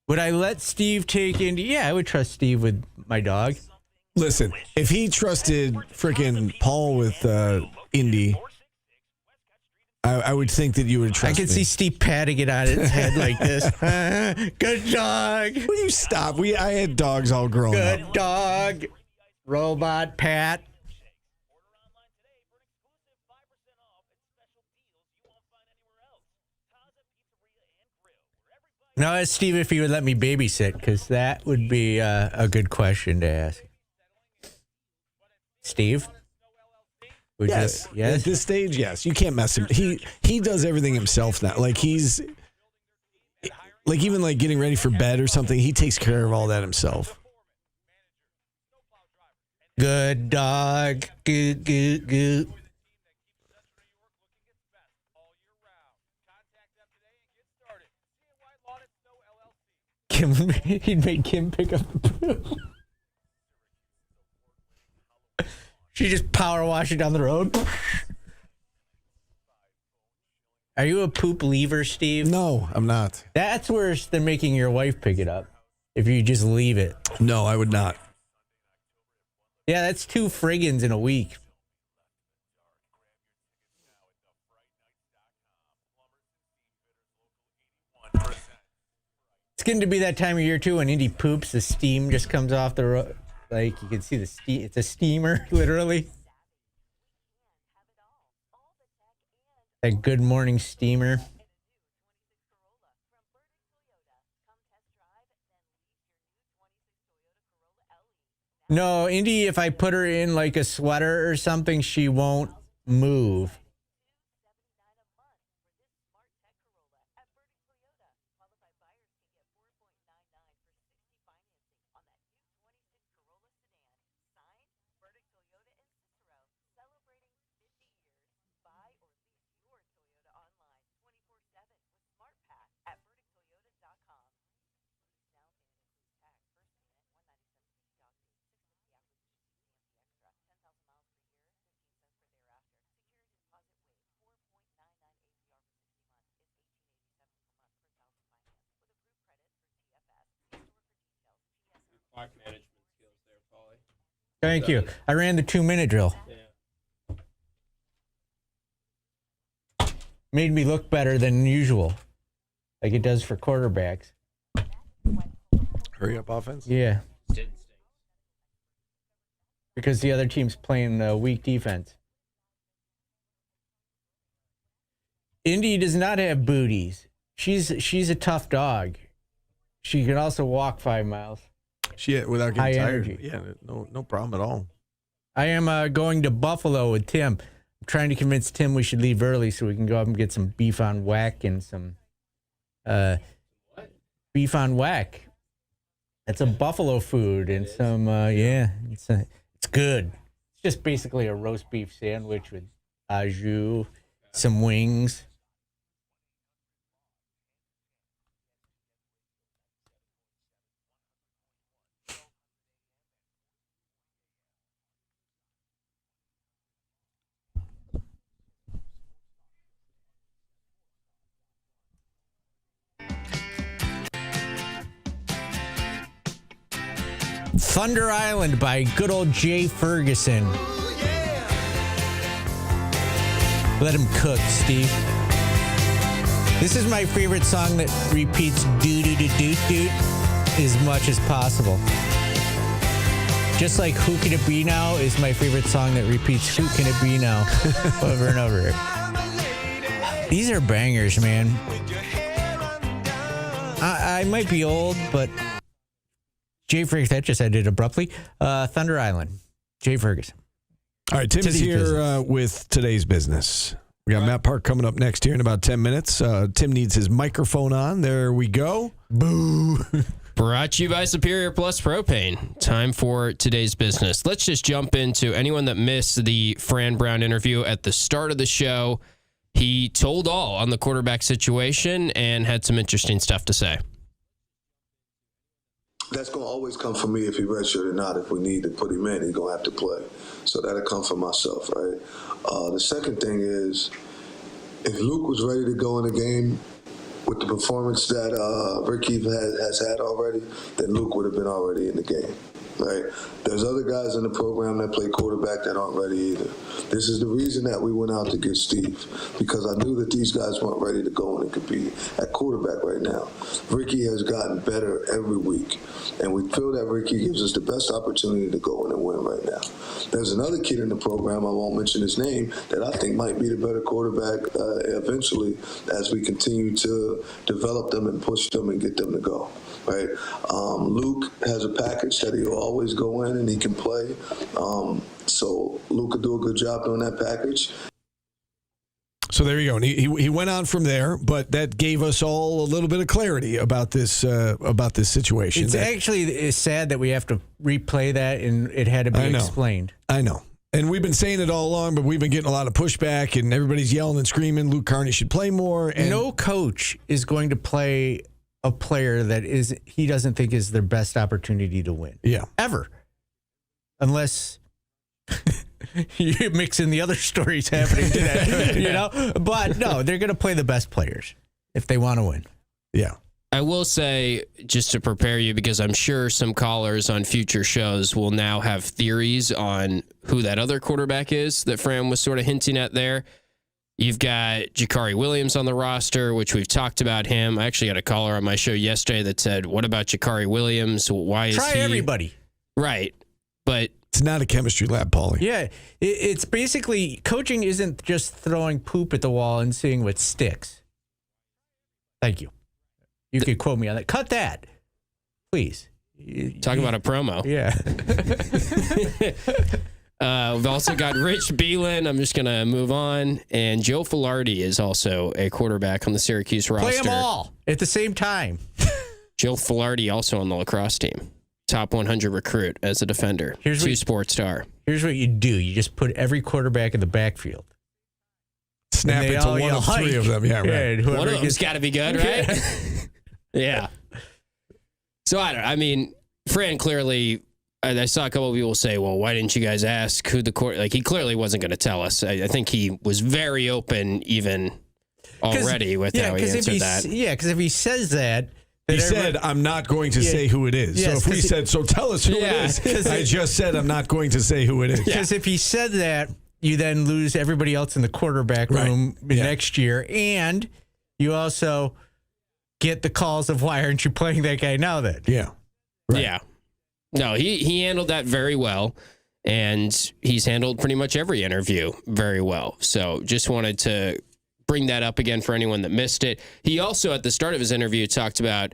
Would I let Steve take Indy? Yeah, I would trust Steve with my dog. Listen, if he trusted frickin' Paul with Indy, I would think that you would trust I could see Steve patting it on its head like this. Good dog. Will you stop? I had dogs all growing up. Good dog. Robot Pat. No, Steve, if you would let me babysit, because that would be a good question to ask. Steve? Yes. At this stage, yes. You can't mess him. He does everything himself now. Like he's like even like getting ready for bed or something, he takes care of all that himself. Good dog. Good, good, good. He'd make Kim pick up the poop. She just power washing down the road. Are you a poop leaver, Steve? No, I'm not. That's worse than making your wife pick it up. If you just leave it. No, I would not. Yeah, that's 2 friggins in a week. It's getting to be that time of year, too, when Indy poops, the steam just comes off the road. Like, you can see the steam. It's a steamer, literally. That good morning steamer. No, Indy, if I put her in, like, a sweater or something, she won't move. Clock management skills there, Paulie. Thank you. I ran the 2-minute drill. Yeah. Made me look better than usual, like it does for quarterbacks. Hurry up offense? Yeah. Because the other team's playing weak defense. Indy does not have booties. She's a tough dog. She can also walk 5 miles. Without High getting tired. energy. Yeah, no problem at all. I am going to Buffalo with Tim. I'm trying to convince Tim we should leave early so we can go up and get some beef on whack and some beef on whack. That's a buffalo food and some it's good. It's just basically a roast beef sandwich with au jus, some wings. Thunder Island by good old Jay Ferguson. Let him cook, Steve. This is my favorite song that repeats doo-doo-doo-doo-doo as much as possible. Just like Who Can It Be Now is my favorite song that repeats Who Can It Be Now over and over. These are bangers, man. I might be old, but Jay Ferguson, that just ended abruptly. Thunder Island, Jay Ferguson. All right, Tim is here with today's business. We got Matt Park coming up next here in about 10 minutes. Tim needs his microphone on. There we go. Boo. Brought to you by Superior Plus Propane. Time for today's business. Let's just jump into anyone that missed the Fran Brown interview at the start of the show. He told all on the quarterback situation and had some interesting stuff to say. That's going to always come from me if he redshirted or not. If we need to put him in, he's going to have to play. So that'll come from myself, right? The second thing is, if Luke was ready to go in the game with the performance that Ricky has had already, then Luke would have been already in the game. right? There's other guys in the program that play quarterback that aren't ready either. This is the reason that we went out to get Steve, because I knew that these guys weren't ready to go in and compete at quarterback right now. Ricky has gotten better every week, and we feel that Ricky gives us the best opportunity to go in and win right now. There's another kid in the program, I won't mention his name, that I think might be the better quarterback eventually as we continue to develop them and push them and get them to go. Right, Luke has a package that he'll always go in and he can play. So Luke could do a good job doing that package. So there you go. And he went on from there, but that gave us all a little bit of clarity about this situation. It's actually sad that we have to replay that, and it had to be explained. I know. And we've been saying it all along, but we've been getting a lot of pushback, and everybody's yelling and screaming Luke Carney should play more. And no coach is going to play a player that he doesn't think is their best opportunity to win. Yeah. Ever. Unless you mix in the other stories happening today, you know? But no, they're going to play the best players if they want to win. Yeah. I will say, just to prepare you, because I'm sure some callers on future shows will now have theories on who that other quarterback is that Fran was sort of hinting at there. You've got Jakari Williams on the roster, which we've talked about him. I actually got a caller on my show yesterday that said, what about Jakari Williams? Why is Try everybody. Right. But it's not a chemistry lab, Paulie. Yeah. It's basically, coaching isn't just throwing poop at the wall and seeing what sticks. Thank you. You could quote me on that. Cut that, please. Talk about a promo. Yeah. We've also got Rich Beelan. I'm just going to move on. And Joe Filardi is also a quarterback on the Syracuse roster. Play them all at the same time. Joe Filardi also on the lacrosse team. Top 100 recruit as a defender. Two-sport star. Here's what you do. You just put every quarterback in the backfield. Snap it to one of three of them. Yeah, right. Yeah, one of them's got to be good, right? Yeah. So, I mean, Fran clearly... I saw a couple of people say, well, why didn't you guys ask who the court... Like, he clearly wasn't going to tell us. I think he was very open even already with how he answered that. Yeah, because if he says that... He said, I'm not going to say who it is. Yes, so if we said, so tell us who it is. I just said, I'm not going to say who it is. Because if he said that, you then lose everybody else in the quarterback room next year. And you also get the calls of, why aren't you playing that guy now then? Yeah. Right. Yeah. No, he handled that very well, and he's handled pretty much every interview very well. So just wanted to bring that up again for anyone that missed it. He also, at the start of his interview, talked about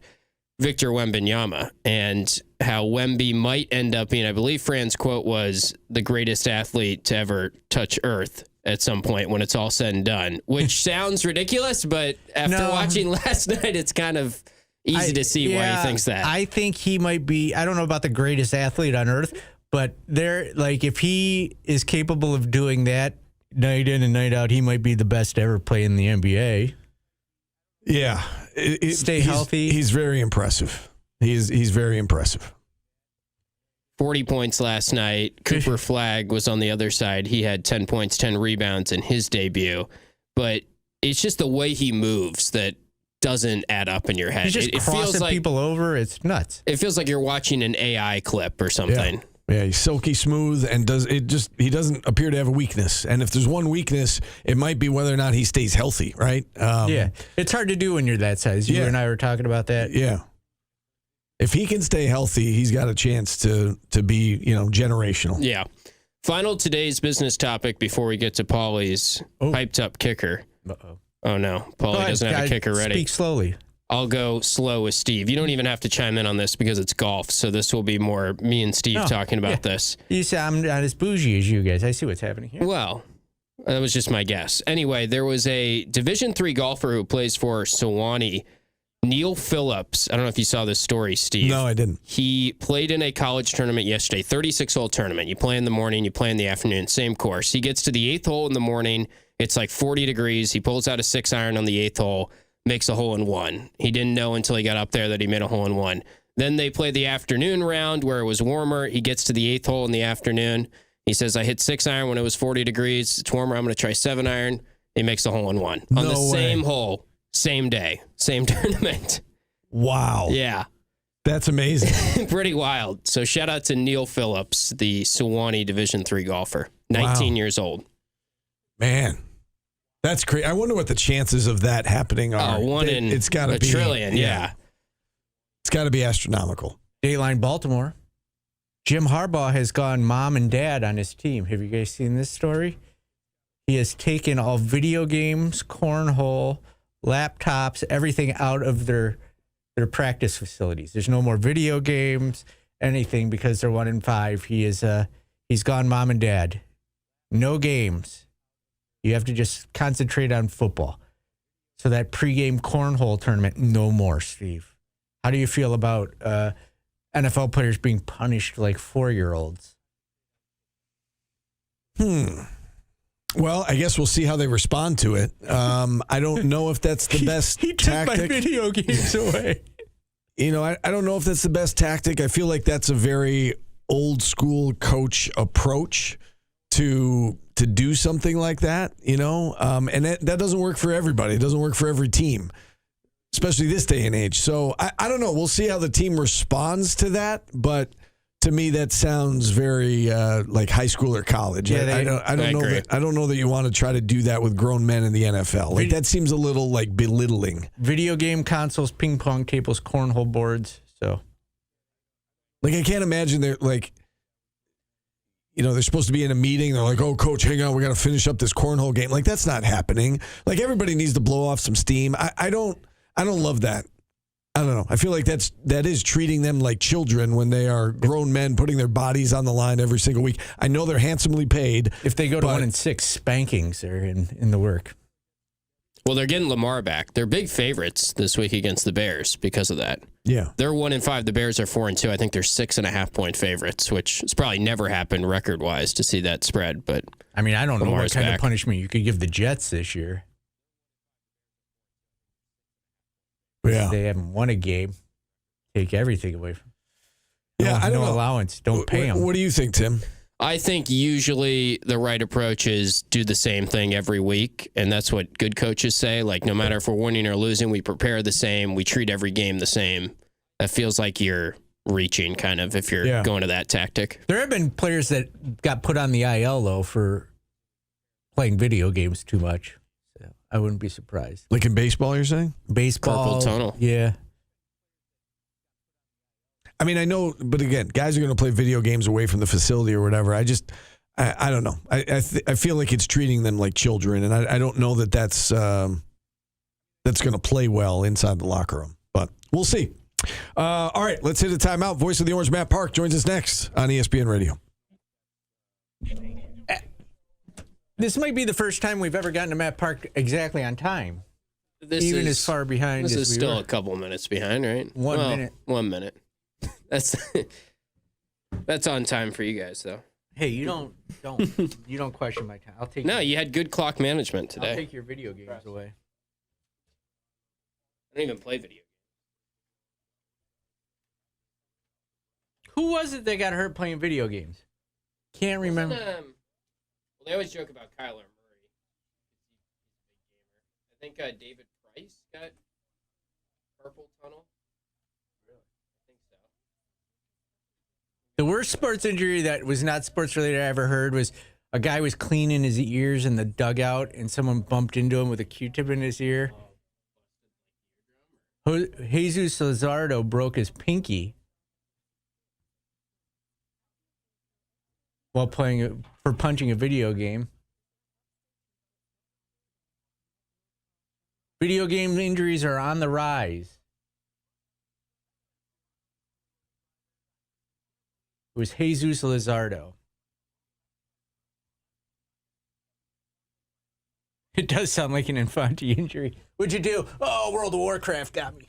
Victor Wembanyama and how Wemby might end up being, I believe Fran's quote was, the greatest athlete to ever touch Earth at some point when it's all said and done, which sounds ridiculous, but after watching last night, it's kind of... easy to see why he thinks that. I think he might be, I don't know about the greatest athlete on earth, but if he is capable of doing that night in and night out, he might be the best to ever play in the NBA. Yeah. Stay healthy. He's very impressive. He's very impressive. 40 points last night. Cooper Flagg was on the other side. He had 10 points, 10 rebounds in his debut. But it's just the way he moves that doesn't add up in your head. He's just crossing people over. It's nuts. It feels like you're watching an AI clip or something. Yeah, he's silky smooth and he doesn't appear to have a weakness. And if there's one weakness, it might be whether or not he stays healthy, right? It's hard to do when you're that size. You and I were talking about that. Yeah. If he can stay healthy, he's got a chance to be, generational. Yeah. Final today's business topic before we get to Paulie's hyped up kicker. Uh-oh. Oh, no. Paulie doesn't have a kicker ready. Speak slowly. I'll go slow with Steve. You don't even have to chime in on this because it's golf, so this will be more me and Steve talking about this. You say I'm not as bougie as you guys. I see what's happening here. Well, that was just my guess. Anyway, there was a Division III golfer who plays for Sewanee, Neil Phillips. I don't know if you saw this story, Steve. No, I didn't. He played in a college tournament yesterday, 36-hole tournament. You play in the morning, you play in the afternoon, same course. He gets to the 8th hole in the morning. It's like 40 degrees. He pulls out a 6-iron on the 8th hole, makes a hole-in-one. He didn't know until he got up there that he made a hole-in-one. Then they play the afternoon round where it was warmer. He gets to the 8th hole in the afternoon. He says, I hit 6-iron when it was 40 degrees. It's warmer. I'm going to try 7-iron. He makes a hole-in-one on the same hole, same day, same tournament. Wow. Yeah. That's amazing. Pretty wild. So shout out to Neil Phillips, the Sewanee Division III golfer, 19 years old. Man, that's great. I wonder what the chances of that happening are. It's gotta be a trillion. Yeah. It's got to be astronomical. Dateline Baltimore. Jim Harbaugh has gone mom and dad on his team. Have you guys seen this story? He has taken all video games, cornhole, laptops, everything out of their practice facilities. There's no more video games, anything, because they're 1-5. He's gone mom and dad. No games. You have to just concentrate on football. So that pregame cornhole tournament, no more, Steve. How do you feel about NFL players being punished like 4-year-olds? Well, I guess we'll see how they respond to it. I don't know if that's the best he took tactic. my video games away. I don't know if that's the best tactic. I feel like that's a very old school coach approach to do something like that, and that doesn't work for everybody. It doesn't work for every team, especially this day and age. So I don't know. We'll see how the team responds to that, but to me, that sounds very like high school or college. Yeah, I don't know that you want to try to do that with grown men in the NFL. Like that seems a little like belittling. Video game consoles, ping pong tables, cornhole boards. So, like, I can't imagine they're like, they're supposed to be in a meeting. They're like, "Oh, coach, hang on, we got to finish up this cornhole game." Like that's not happening. Like everybody needs to blow off some steam. I don't love that. I don't know. I feel like that is treating them like children when they are grown men putting their bodies on the line every single week. I know they're handsomely paid. If they go to 1-6, spankings are in the work. Well, they're getting Lamar back. They're big favorites this week against the Bears because of that. Yeah. They're 1-5. The Bears are 4-2. I think they're 6.5-point favorites, which has probably never happened record-wise to see that spread. But I mean, I don't know what kind back. of punishment you could give the Jets this year. Yeah. They haven't won a game. Take everything away from them. I don't know. Allowance. Don't pay them. What do you think, Tim? I think usually the right approach is do the same thing every week, and that's what good coaches say. Like, no matter if we're winning or losing, we prepare the same. We treat every game the same. That feels like you're reaching, kind of, if you're going to that tactic. There have been players that got put on the IL, though, for playing video games too much. So I wouldn't be surprised. Like in baseball, you're saying? Baseball. Carpal tunnel. Yeah. I mean, I know, but again, guys are going to play video games away from the facility or whatever. I don't know. I feel like it's treating them like children, and I don't know that that's going to play well inside the locker room. But we'll see. All right, let's hit a timeout. Voice of the Orange, Matt Park, joins us next on ESPN Radio. This might be the first time we've ever gotten to Matt Park exactly on time. Even as far behind as we were. This is still a couple minutes behind, right? 1 minute. 1 minute. That's on time for you guys, though. Hey, you don't question my time. I'll take. No, you had good clock management today. I'll take your video games away. I don't even play video games. Who was it that got hurt playing video games? Can't remember. Well, they always joke about Kyler Murray. I think David Price got carpal tunnel. The worst sports injury that was not sports related I ever heard was a guy was cleaning his ears in the dugout and someone bumped into him with a Q-tip in his ear. Jesus Luzardo broke his pinky while punching a video game. Video game injuries are on the rise. It was Jesus Luzardo. It does sound like an Infante injury. What'd you do? Oh, World of Warcraft got me.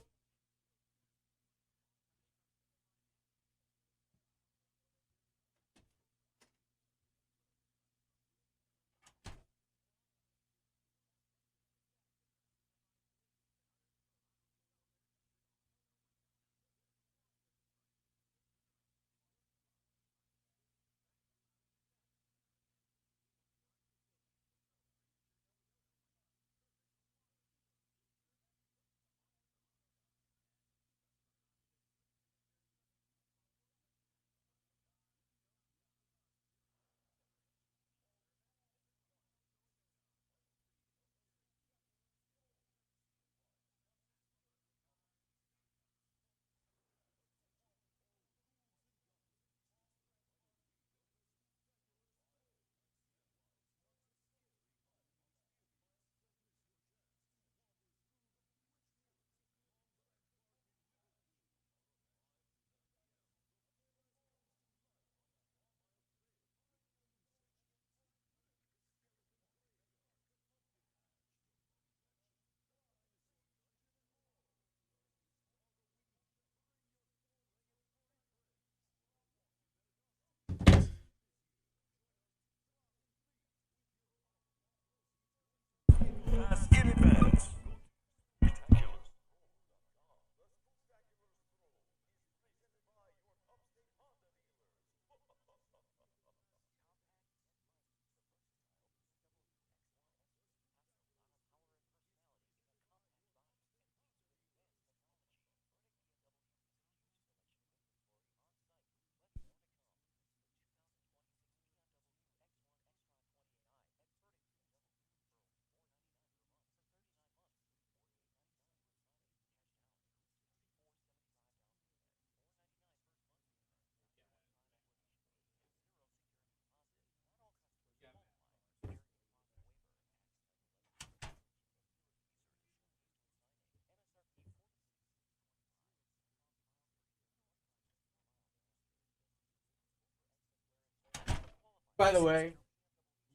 By the way,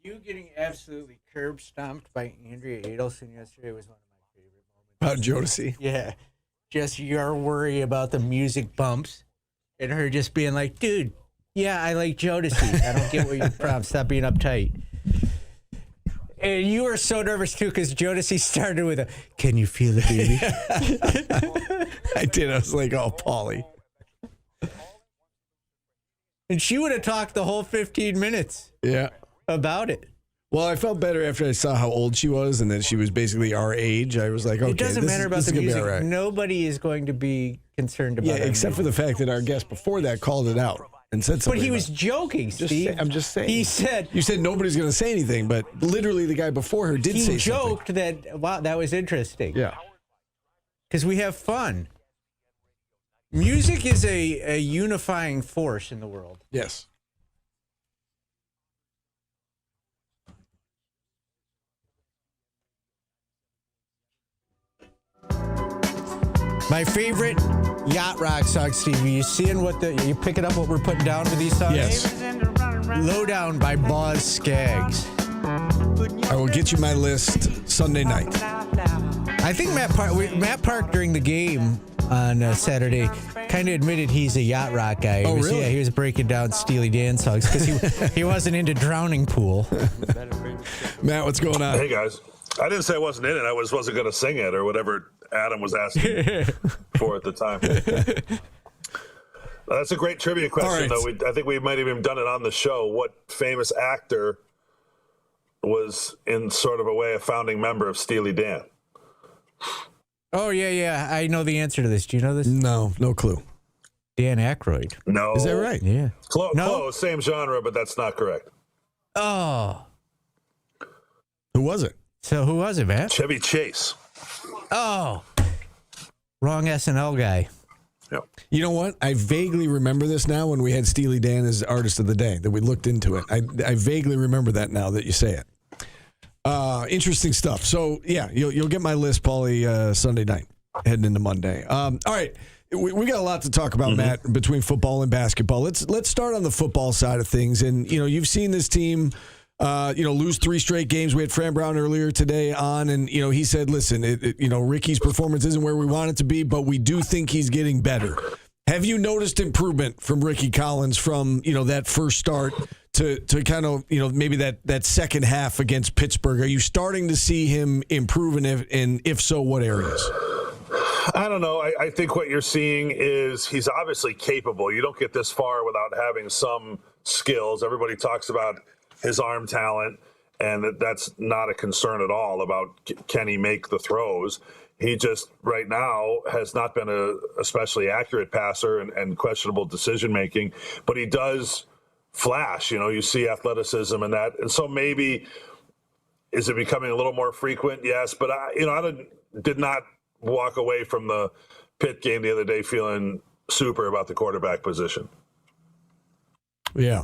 you getting absolutely curb stomped by Andrea Adelson yesterday was one of my favorite moments. Jodeci? Yeah. Just your worry about the music bumps and her just being like, dude, yeah, I like Jodeci. I don't get what your problem. Stop being uptight. And you were so nervous, too, because Jodeci started with a, can you feel it, baby? I did. I was like, oh, Paulie. And she would have talked the whole 15 minutes about it. Well, I felt better after I saw how old she was and that she was basically our age. I was like, okay, it doesn't matter about the music. Right. Nobody is going to be concerned about it. Yeah, except for the fact that our guest before that called it out and said something. But he was joking, Steve. I'm just saying. He said... You said nobody's going to say anything, but literally the guy before her did say something. He joked that, wow, that was interesting. Yeah. Because we have fun. Music is a unifying force in the world. Yes. My favorite yacht rock song, Steve. Are you seeing you picking up what we're putting down for these songs? Yes. Lowdown by Boz Scaggs. I will get you my list Sunday night. I think Matt Park during the game on Saturday kind of admitted he's a yacht rock guy. Really? Yeah, he was breaking down Steely Dan songs because he wasn't into Drowning Pool. Matt, what's going on? Hey, guys. I didn't say I wasn't in it. I wasn't going to sing it or whatever Adam was asking for at the time. That's a great trivia question, though. I think we might have even done it on the show. What famous actor was in sort of a way a founding member of Steely Dan? Oh, yeah. I know the answer to this. Do you know this? No clue. Dan Aykroyd. No. Is that right? Yeah. Close, same genre, but that's not correct. Oh. Who was it? So who was it, Matt? Chevy Chase. Oh. Wrong SNL guy. Yep. You know what? I vaguely remember this now when we had Steely Dan as Artist of the Day, that we looked into it. I vaguely remember that now that you say it. Interesting stuff. So, yeah, you'll get my list, Paulie, Sunday night, heading into Monday. All right. We got a lot to talk about, Matt, between football and basketball. Let's start on the football side of things. And, you've seen this team lose 3 straight games. We had Fran Brown earlier today on, and, he said, listen, Ricky's performance isn't where we want it to be, but we do think he's getting better. Have you noticed improvement from Ricky Collins from, that first start to kind of, maybe that second half against Pittsburgh? Are you starting to see him improve, and if so, what areas? I don't know. I think what you're seeing is he's obviously capable. You don't get this far without having some skills. Everybody talks about his arm talent, and that's not a concern at all about can he make the throws. He just right now has not been a especially accurate passer and questionable decision making, but he does flash. You see athleticism and that, and so maybe is it becoming a little more frequent? Yes, but I did not walk away from the Pitt game the other day feeling super about the quarterback position. Yeah.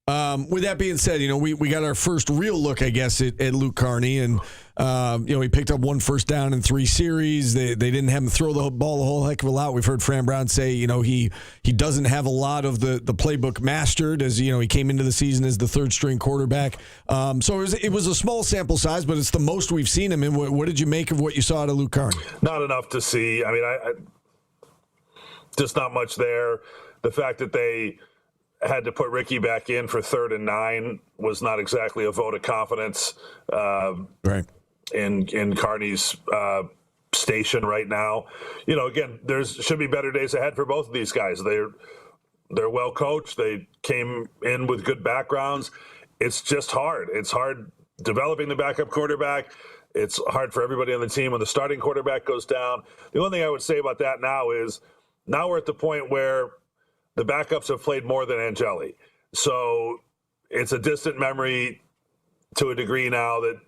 With that being said, we got our first real look, I guess, at Luke Carney, and he picked up 1 first down in 3 series. They didn't have him throw the ball a whole heck of a lot. We've heard Fran Brown say, he doesn't have a lot of the playbook mastered, as he came into the season as the 3rd string quarterback. So it was a small sample size, but it's the most we've seen him in. What did you make of what you saw out of Luke Carney? Not enough to see. I mean, I just not much there. The fact that they had to put Ricky back in for 3rd and 9 was not exactly a vote of confidence right in Carney's station right now. Again, there should be better days ahead for both of these guys. They're well coached. They came in with good backgrounds. It's just hard. It's hard developing the backup quarterback. It's hard for everybody on the team when the starting quarterback goes down. The only thing I would say about that now is now we're at the point where the backups have played more than Angeli. So it's a distant memory to a degree now that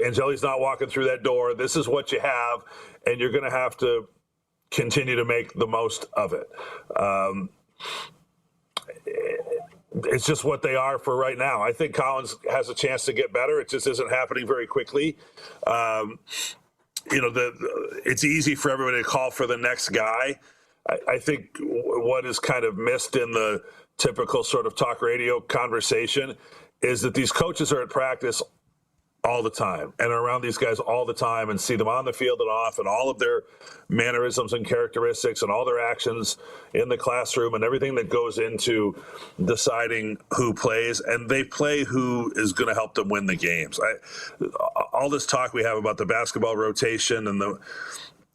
Angeli's not walking through that door. This is what you have, and you're going to have to continue to make the most of it. It's just what they are for right now. I think Collins has a chance to get better. It just isn't happening very quickly. It's easy for everybody to call for the next guy. I think what is kind of missed in the typical sort of talk radio conversation is that these coaches are at practice all the time and are around these guys all the time and see them on the field and off and all of their mannerisms and characteristics and all their actions in the classroom and everything that goes into deciding who plays, and they play who is going to help them win the games. All this talk we have about the basketball rotation and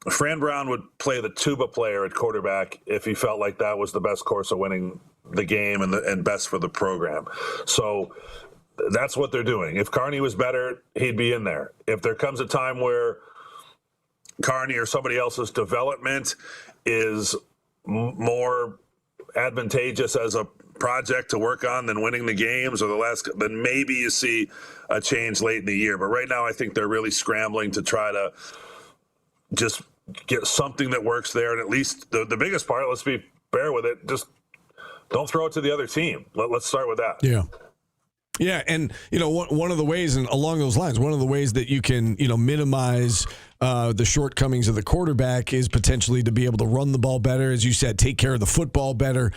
Fran Brown would play the tuba player at quarterback if he felt like that was the best course of winning the game and best for the program. So that's what they're doing. If Carney was better, he'd be in there. If there comes a time where Carney or somebody else's development is more advantageous as a project to work on than winning the games then maybe you see a change late in the year. But right now I think they're really scrambling to try to just get something that works there. And at least the biggest part, let's be fair with it, just don't throw it to the other team. Let's start with that. Yeah. Yeah, and one of the ways, and along those lines, one of the ways that you can minimize the shortcomings of the quarterback is potentially to be able to run the ball better, as you said, take care of the football better.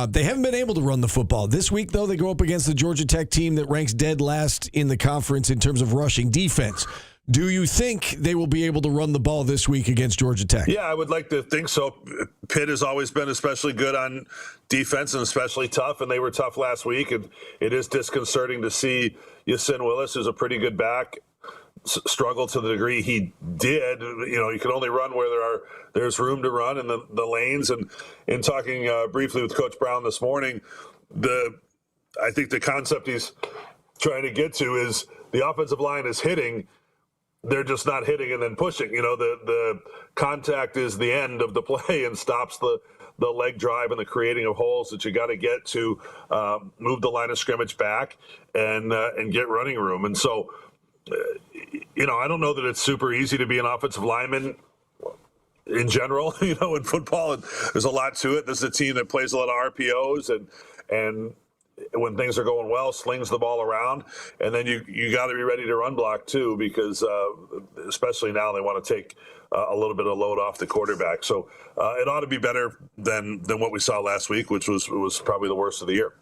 They haven't been able to run the football this week, though. They go up against the Georgia Tech team that ranks dead last in the conference in terms of rushing defense. Do you think they will be able to run the ball this week against Georgia Tech? Yeah, I would like to think so. Pitt has always been especially good on defense and especially tough, and they were tough last week. And it is disconcerting to see Yasin Willis, who's a pretty good back, struggle to the degree he did. You can only run where there's room to run in the lanes. And in talking briefly with Coach Brown this morning, I think the concept he's trying to get to is the offensive line is hitting. They're just not hitting and then pushing. The contact is the end of the play and stops the leg drive and the creating of holes that you got to get to move the line of scrimmage back and get running room. And so, I don't know that it's super easy to be an offensive lineman in general. In football, and there's a lot to it. This is a team that plays a lot of RPOs and when things are going well, slings the ball around, and then you got to be ready to run block too, because especially now they want to take a little bit of load off the quarterback. So it ought to be better than what we saw last week, which was probably the worst of the year.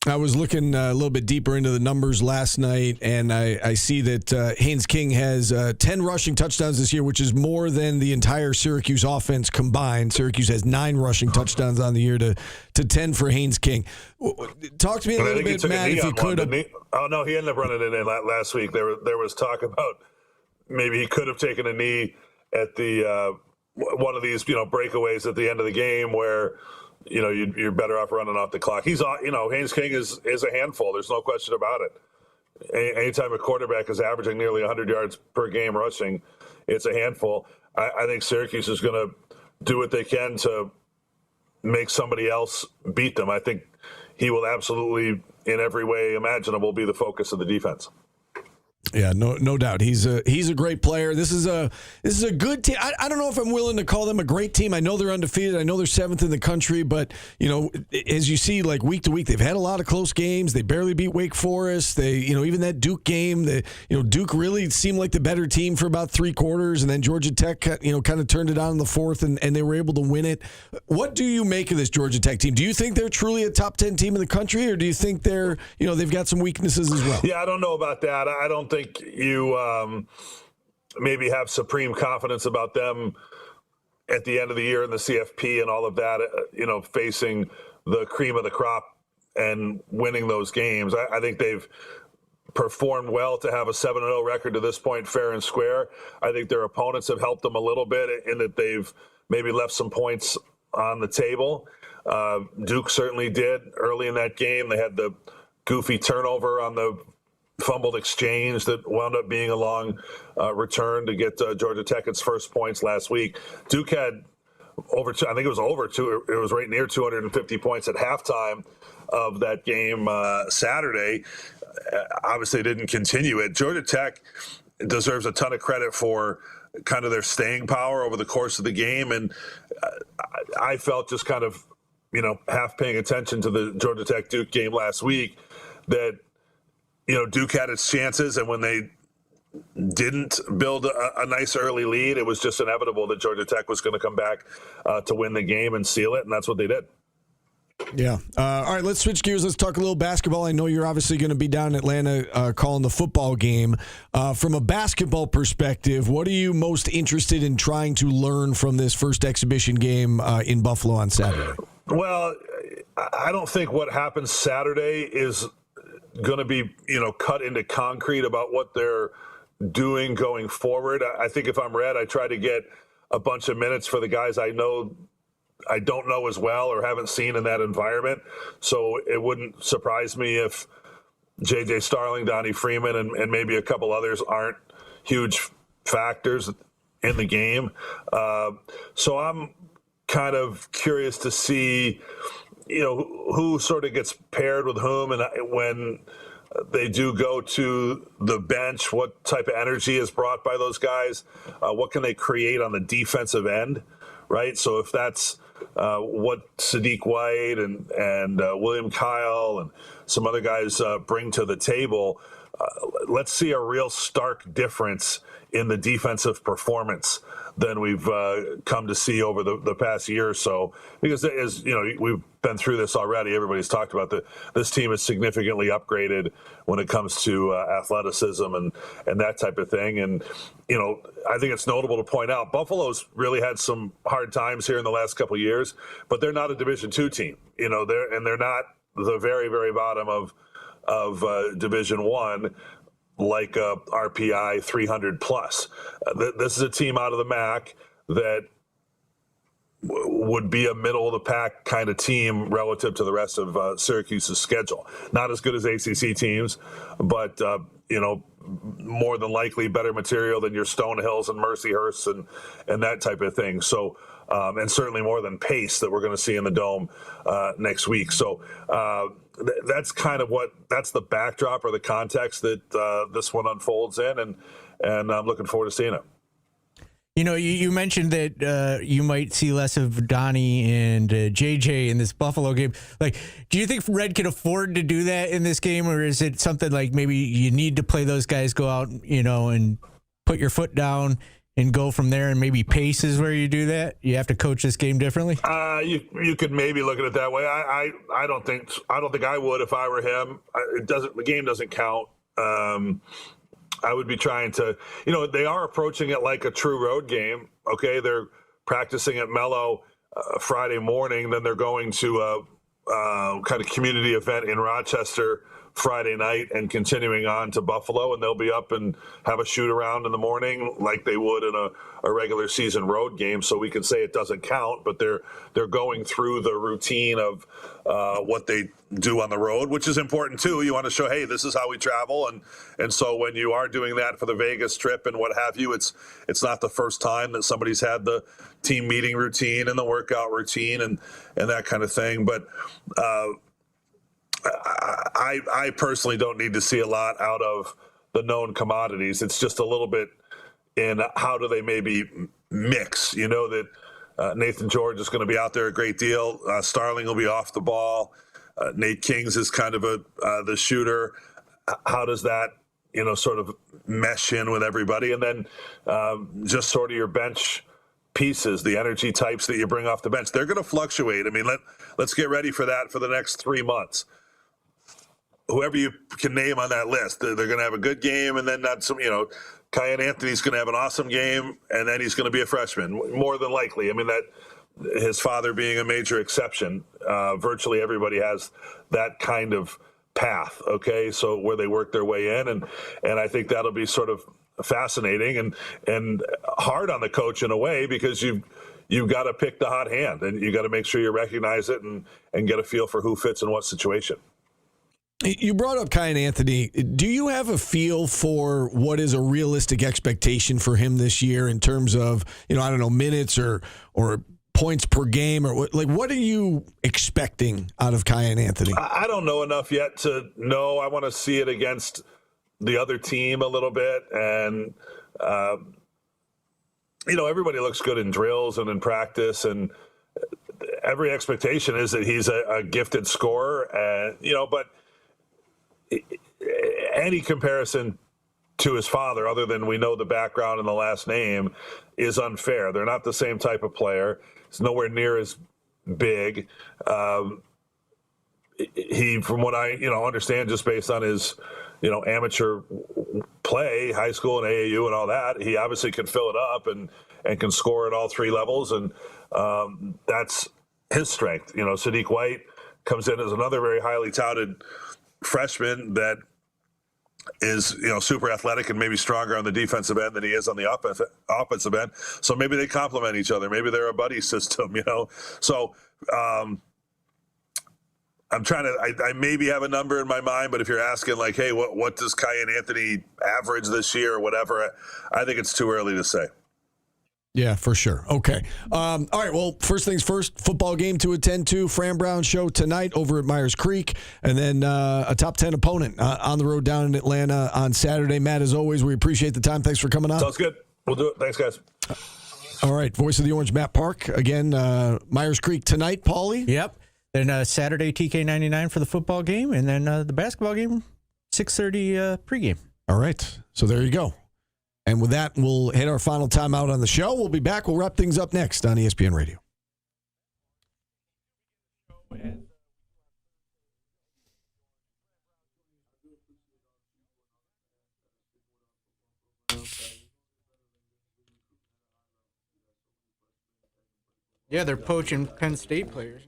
I was looking a little bit deeper into the numbers last night, and I see that Haynes King has 10 rushing touchdowns this year, which is more than the entire Syracuse offense combined. Syracuse has 9 rushing touchdowns on the year to 10 for Haynes King. Talk to me a little bit, Matt, if you could. Oh, no, he ended up running it in last week. There was talk about maybe he could have taken a knee at the one of these breakaways at the end of the game where you're better off running off the clock. Haynes King is a handful. There's no question about it. Anytime a quarterback is averaging nearly 100 yards per game rushing, it's a handful. I think Syracuse is going to do what they can to make somebody else beat them. I think he will absolutely, in every way imaginable, be the focus of the defense. Yeah, no doubt. He's a great player. This is a good team. I don't know if I'm willing to call them a great team. I know they're undefeated. I know they're 7th in the country, but as you see, like week to week, they've had a lot of close games. They barely beat Wake Forest. They, even that Duke game, Duke really seemed like the better team for about 3 quarters, and then Georgia Tech, kind of turned it on in the 4th, and they were able to win it. What do you make of this Georgia Tech team? Do you think they're truly a top 10 team in the country, or do you think they're, they've got some weaknesses as well? Yeah, I don't know about that. I don't think you maybe have supreme confidence about them at the end of the year in the CFP and all of that, facing the cream of the crop and winning those games. I think they've performed well to have a 7-0 record to this point, fair and square. I think their opponents have helped them a little bit in that they've maybe left some points on the table. Duke certainly did early in that game. They had the goofy turnover on the fumbled exchange that wound up being a long return to get Georgia Tech its first points last week. Duke had it was right near 250 points at halftime of that game Saturday. Obviously didn't continue it. Georgia Tech deserves a ton of credit for kind of their staying power over the course of the game. And I felt just kind of, half paying attention to the Georgia Tech Duke game last week that, Duke had its chances, and when they didn't build a nice early lead, it was just inevitable that Georgia Tech was going to come back to win the game and seal it, and that's what they did. Yeah. All right, let's switch gears. Let's talk a little basketball. I know you're obviously going to be down in Atlanta calling the football game. From a basketball perspective, what are you most interested in trying to learn from this first exhibition game in Buffalo on Saturday? Well, I don't think what happens Saturday is going to be, cut into concrete about what they're doing going forward. I think if I'm Red, I try to get a bunch of minutes for the guys I don't know as well or haven't seen in that environment. So it wouldn't surprise me if J.J. Starling, Donnie Freeman, and maybe a couple others aren't huge factors in the game. So I'm kind of curious to see, who sort of gets paired with whom, and when they do go to the bench, what type of energy is brought by those guys? What can they create on the defensive end, right? So if that's what Sadiq White and William Kyle and some other guys bring to the table, let's see a real stark difference in the defensive performance than we've come to see over the past year or so. Because as we've been through this already. Everybody's talked about this team is significantly upgraded when it comes to athleticism and that type of thing. And I think it's notable to point out Buffalo's really had some hard times here in the last couple of years, but they're not a Division II team. They're not the very, very bottom of Division I. Like RPI 300 plus. This is a team out of the MAC that would be a middle of the pack kind of team relative to the rest of Syracuse's schedule. Not as good as ACC teams, but more than likely better material than your Stonehills and Mercyhursts and that type of thing. So and certainly more than pace that we're going to see in the Dome next week. So that's kind of that's the backdrop or the context that this one unfolds in, and I'm looking forward to seeing it. You mentioned that you might see less of Donnie and JJ in this Buffalo game. Like, do you think Red can afford to do that in this game, or is it something like maybe you need to play those guys, go out, and put your foot down and go from there, and maybe pace is where you do that? You have to coach this game differently? You could maybe look at it that way. I don't think I would if I were him. The game doesn't count. I would be trying to, they are approaching it like a true road game. Okay, they're practicing at Mello Friday morning, then they're going to a kind of community event in Rochester Friday night and continuing on to Buffalo, and they'll be up and have a shoot around in the morning like they would in a regular season road game. So we can say it doesn't count, but they're going through the routine of what they do on the road, which is important too. You want to show, hey, this is how we travel, and so when you are doing that for the Vegas trip and what have you, it's not the first time that somebody's had the team meeting routine and the workout routine and that kind of thing. But I personally don't need to see a lot out of the known commodities. It's just a little bit in how do they maybe mix. That Nathan George is going to be out there a great deal. Starling will be off the ball. Nate Kings is kind of the shooter. How does that sort of mesh in with everybody? And then just sort of your bench pieces, the energy types that you bring off the bench, they're going to fluctuate. I mean, let's get ready for that for the next 3 months. Whoever you can name on that list, they're going to have a good game, and then not some, Kyan Anthony's going to have an awesome game, and then he's going to be a freshman, more than likely. I mean, that his father being a major exception, virtually everybody has that kind of path, okay? So where they work their way in, and I think that'll be sort of fascinating and hard on the coach in a way, because you've got to pick the hot hand, and you got to make sure you recognize it and get a feel for who fits in what situation. You brought up Kyan Anthony. Do you have a feel for what is a realistic expectation for him this year in terms of, minutes or points per game, or what are you expecting out of Kyan Anthony? I don't know enough yet to know. I want to see it against the other team a little bit. And, everybody looks good in drills and in practice, and every expectation is that he's a gifted scorer. And, but any comparison to his father, other than we know the background and the last name, is unfair. They're not the same type of player. He's nowhere near as big. he, from what I understand, just based on his amateur play, high school and AAU and all that, he obviously can fill it up and can score at all three levels, and that's his strength. Sadiq White comes in as another very highly touted freshman that is super athletic and maybe stronger on the defensive end than he is on the offensive end. So maybe they complement each other. Maybe they're a buddy system. So I'm trying to. I maybe have a number in my mind, but if you're asking like, hey, what does Cayenne Anthony average this year or whatever, I think it's too early to say. Yeah, for sure. Okay. All right. Well, first things first, football game to attend to. Fran Brown show tonight over at Myers Creek. And then a top 10 opponent on the road down in Atlanta on Saturday. Matt, as always, we appreciate the time. Thanks for coming on. Sounds good. We'll do it. Thanks, guys. All right. Voice of the Orange, Matt Park. Again, Myers Creek tonight, Paulie. Yep. Then Saturday, TK99 for the football game. And then the basketball game, 6:30 pregame. All right. So there you go. And with that, we'll hit our final timeout on the show. We'll be back. We'll wrap things up next on ESPN Radio. Yeah, they're poaching Penn State players.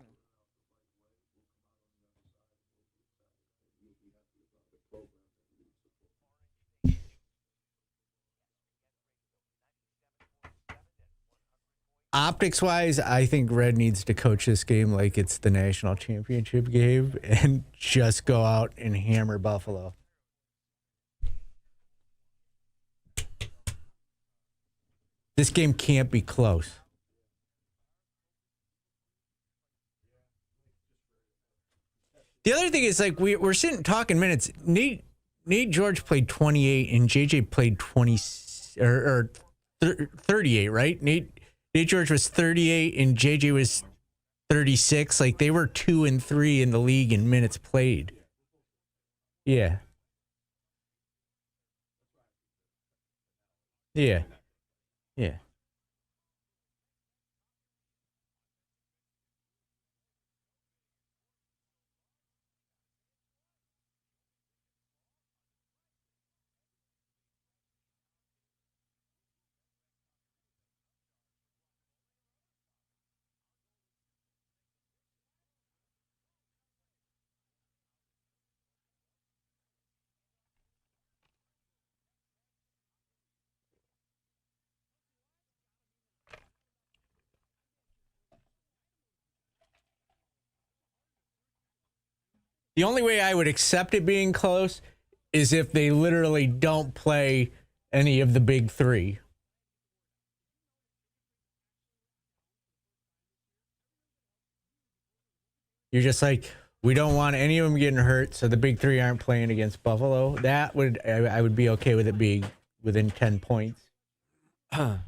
Optics-wise, I think Red needs to coach this game like it's the national championship game and just go out and hammer Buffalo. This game can't be close. The other thing is, like, we're sitting talking minutes. Nate George played 28 and JJ played 38, right? Nate George was 38 and JJ was 36. Like, they were 2 and 3 in the league in minutes played. Yeah. Yeah. Yeah. The only way I would accept it being close is if they literally don't play any of the big three. You're just like, we don't want any of them getting hurt, so the big three aren't playing against Buffalo. That would, I would be okay with it being within 10 points. Imagine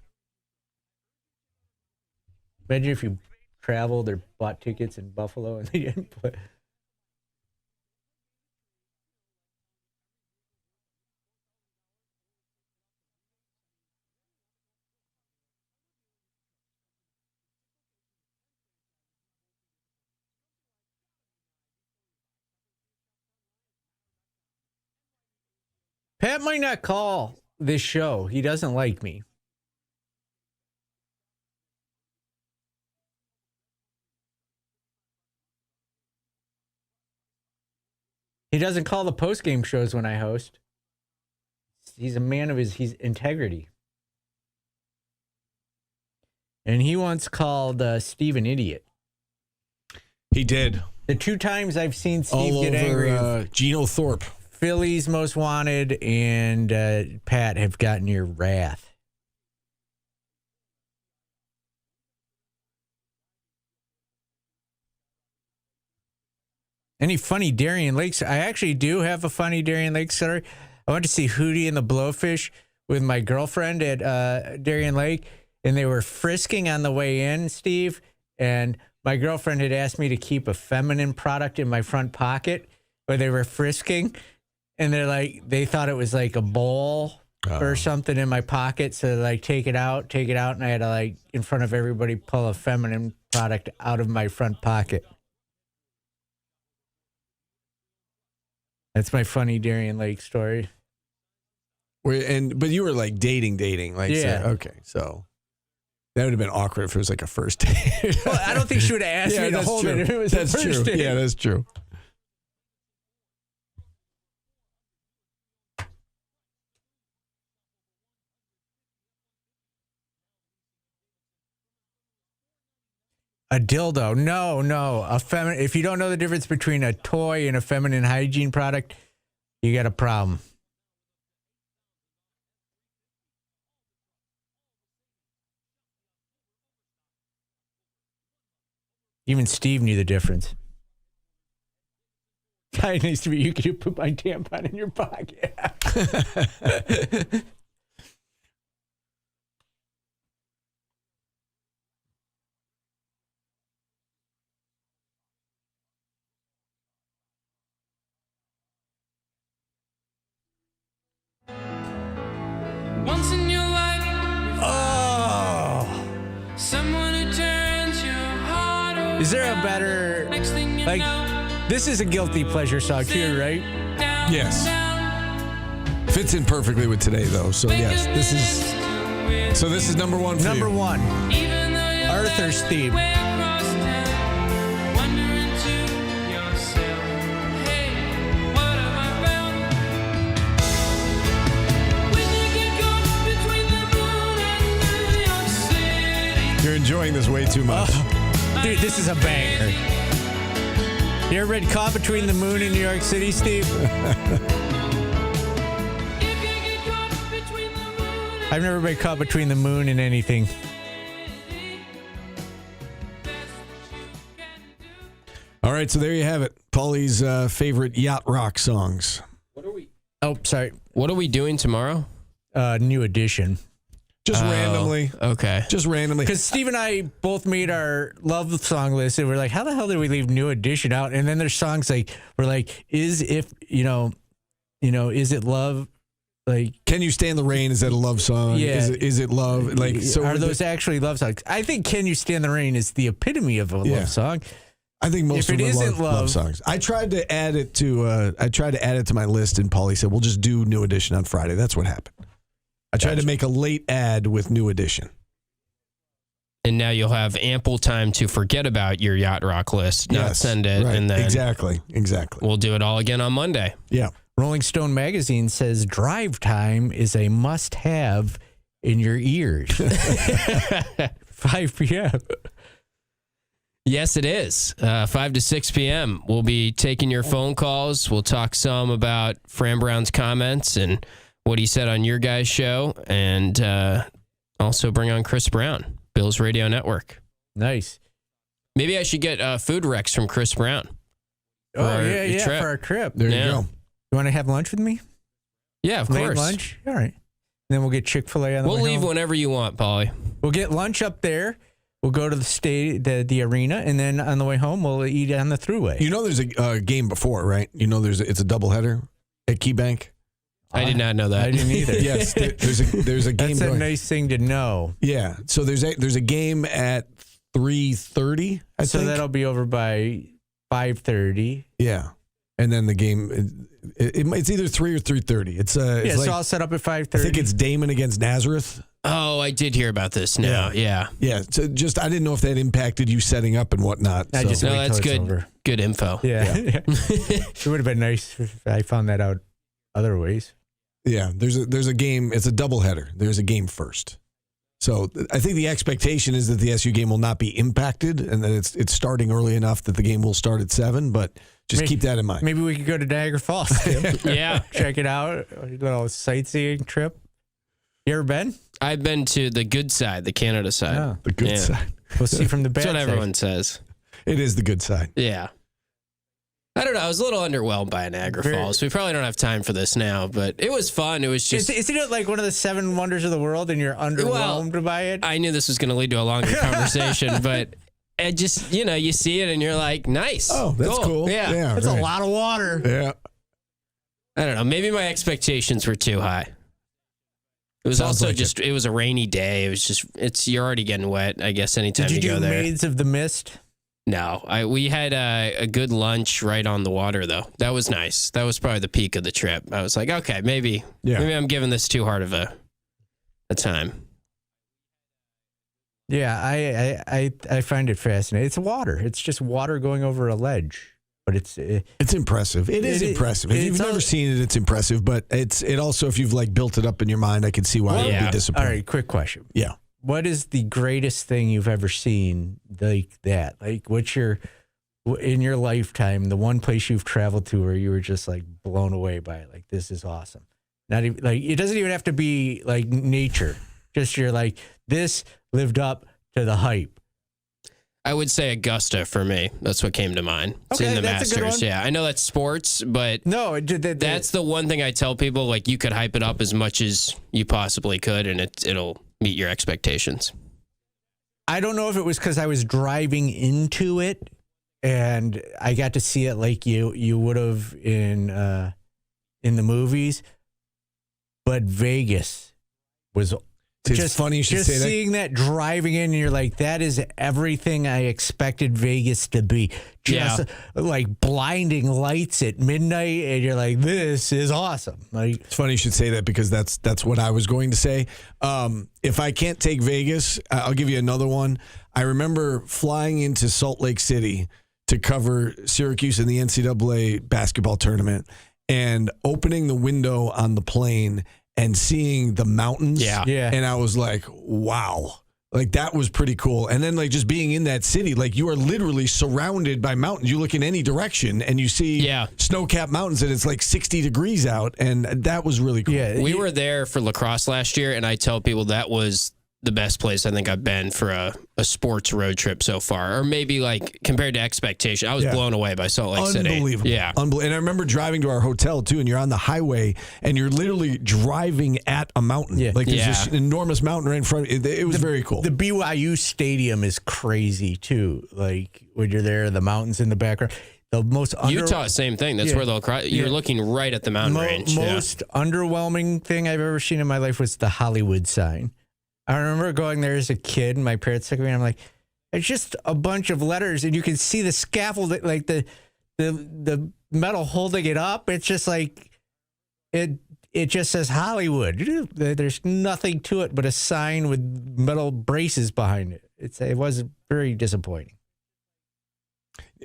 if you traveled or bought tickets in Buffalo and they didn't play. Pat might not call this show. He doesn't like me. He doesn't call the post-game shows when I host. He's a man of his integrity. And he once called Steve an idiot. He did. The 2 times I've seen Steve all get over, angry. Geno Thorpe. Philly's Most Wanted and Pat have gotten your wrath. Any funny Darien Lakes? I actually do have a funny Darien Lake story. I went to see Hootie and the Blowfish with my girlfriend at Darien Lake, and they were frisking on the way in, Steve, and my girlfriend had asked me to keep a feminine product in my front pocket, but they were frisking. And they thought it was like a bowl or something in my pocket. So they're like, take it out. And I had to, in front of everybody, pull a feminine product out of my front pocket. That's my funny Darien Lake story. But you were like dating, like yeah. So, okay, so that would have been awkward if it was like a first date. Well, I don't think she would have asked me to hold it if it was the first true. date. Yeah, that's true. A dildo. No. If you don't know the difference between a toy and a feminine hygiene product, you got a problem. Even Steve knew the difference. Hi, nice to meet you. Can you put my tampon in your pocket? Once in your life, someone who turns your heart around. Is there a better, like, this is a guilty pleasure song too, right? Yes. Fits in perfectly with today, though. So yes, this is number one for Number you. one. Arthur's theme. You're enjoying this way too much. Dude, this is a banger. You ever been caught between the moon and New York City, Steve? I've never been caught between the moon and anything. All right, so there you have it. Paulie's favorite yacht rock songs. Oh, sorry. What are we doing tomorrow? New edition. Just randomly. Okay. Just randomly. Because Steve and I both made our love song list, and we're like, how the hell did we leave New Edition out? And then there's songs like, we're like, is it love? Like, Can You Stand the Rain? Is that a love song? Yeah. Is it love? Like, so are those actually love songs? I think Can You Stand the Rain is the epitome of a love song. I think most If of it them isn't love songs. I tried to add it to my list, and Paulie said, "We'll just do New Edition on Friday." That's what happened. I tried to make a late ad with New Edition. And now you'll have ample time to forget about your yacht rock list, not send it, right. and then Exactly. we'll do it all again on Monday. Yeah. Rolling Stone magazine says drive time is a must-have in your ears. 5 p.m. Yes, it is. 5 to 6 p.m. We'll be taking your phone calls. We'll talk some about Fran Brown's comments and what he said on your guys' show, and also bring on Chris Brown, Bills Radio Network. Nice. Maybe I should get food recs from Chris Brown. For our trip. There you go. You want to have lunch with me? Yeah, of Late course. lunch? All right. Then we'll get Chick-fil-A on the way We'll leave home. whenever you want, Paulie. We'll get lunch up there. We'll go to the arena, and then on the way home, we'll eat on the thruway. You know, there's a game before, right? You know, it's a doubleheader at KeyBank. I did not know that. I didn't either. Yes, there's a game. That's going. a nice thing to know. Yeah. So there's a game at 3:30. So that'll be over by 5:30. Yeah, and then the game. It's either 3 or 3:30. It's It's like, all set up at 5:30. I think it's Damon against Nazareth. Oh, I did hear about this now. Yeah. So I didn't know if that impacted you setting up and whatnot. I so. just wait till that's it's good. over. Good info. Yeah. It would have been nice if I found that out other ways. Yeah, there's a game. It's a doubleheader. There's a game first. So I think the expectation is that the SU game will not be impacted, and that it's starting early enough that the game will start at 7. But just keep that in mind. Maybe we could go to Niagara Falls. Tim. Yeah. Check it out. A little sightseeing trip. You ever been? I've been to the good side, the Canada side. Oh. The good side. We'll see from the bad That's what side. everyone says. It is the good side. Yeah. I don't know. I was a little underwhelmed by Niagara Falls. We probably don't have time for this now, but it was fun. It was just... Isn't it like one of the 7 wonders of the world and you're underwhelmed by it? I knew this was going to lead to a longer conversation, but it just, you see it and you're like, nice. Oh, that's cool. Yeah. That's a lot of water. Yeah. I don't know. Maybe my expectations were too high. It was Sounds also like it was a rainy day. It was just, you're already getting wet, I guess, anytime Did you go do there. Maids of the Mist? No, we had a good lunch right on the water, though. That was nice. That was probably the peak of the trip. I was like, okay, maybe I'm giving this too hard of a time. Yeah, I find it fascinating. It's water. It's just water going over a ledge. But it's impressive. It is impressive. If you've never seen it, it's impressive. But it also, if you've like built it up in your mind, I can see why it would be disappointing. All right, quick question. Yeah. What is the greatest thing you've ever seen like that? Like, what's in your lifetime, the one place you've traveled to where you were just like blown away by it? Like, this is awesome. Not even like, it doesn't even have to be like nature. Just you're like, this lived up to the hype. I would say Augusta for me. That's what came to mind. Okay, Seeing the that's a good Masters. one. Yeah, I know that's sports, but no, that's the one thing I tell people. Like, you could hype it up as much as you possibly could, and it'll meet your expectations. I don't know if it was because I was driving into it, and I got to see it like you would have in the movies, but Vegas was. It's just funny you should just say that. seeing that driving in, and you're like, that is everything I expected Vegas to be. Just like blinding lights at midnight, and you're like, this is awesome. Like, it's funny you should say that because that's what I was going to say. If I can't take Vegas, I'll give you another one. I remember flying into Salt Lake City to cover Syracuse in the NCAA basketball tournament and opening the window on the plane and seeing the mountains. Yeah. And I was like, wow. Like, that was pretty cool. And then, like, just being in that city, like, you are literally surrounded by mountains. You look in any direction, and you see snow-capped mountains, and it's like 60 degrees out, and that was really cool. Yeah, we were there for lacrosse last year, and I tell people that was the best place I think I've been for a sports road trip so far, or maybe like compared to expectation. I was blown away by Salt Lake City. Unbelievable. Yeah. And I remember driving to our hotel too, and you're on the highway and you're literally driving at a mountain. Yeah. Like there's this enormous mountain right in front of you. It was very cool. The BYU stadium is crazy too. Like when you're there, the mountains in the background. The most Utah, same thing. That's where you're looking right at the mountain range. Most underwhelming thing I've ever seen in my life was the Hollywood sign. I remember going there as a kid, and my parents took me, and I'm like, it's just a bunch of letters, and you can see the scaffold, like the metal holding it up. It's just like, it just says Hollywood. There's nothing to it but a sign with metal braces behind it. It was very disappointing.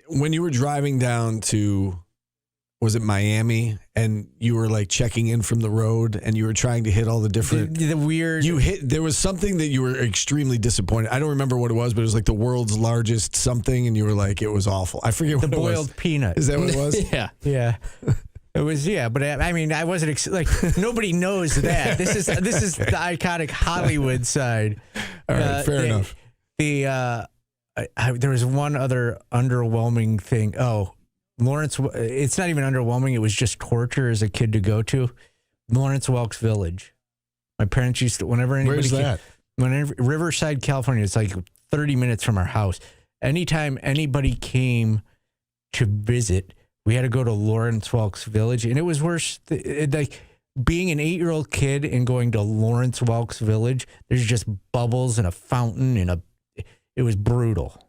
When you were driving down to, was it Miami, and you were like checking in from the road, and you were trying to hit all the different the weird. There was something that you were extremely disappointed. I don't remember what it was, but it was like the world's largest something, and you were like, it was awful. I forget what it was. The boiled peanut. Is that what it was? Yeah. It was, but I mean, I wasn't like nobody knows that. This is the iconic Hollywood side. All right, fair enough. There was one other underwhelming thing. Oh. Lawrence, it's not even underwhelming. It was just torture as a kid to go to. Lawrence Welk's Village. My parents used to, whenever anybody Where's that? Riverside, California. It's like 30 minutes from our house. Anytime anybody came to visit, we had to go to Lawrence Welk's Village. And it was worse. Like being an 8-year-old kid and going to Lawrence Welk's Village, there's just bubbles and a fountain and it was brutal.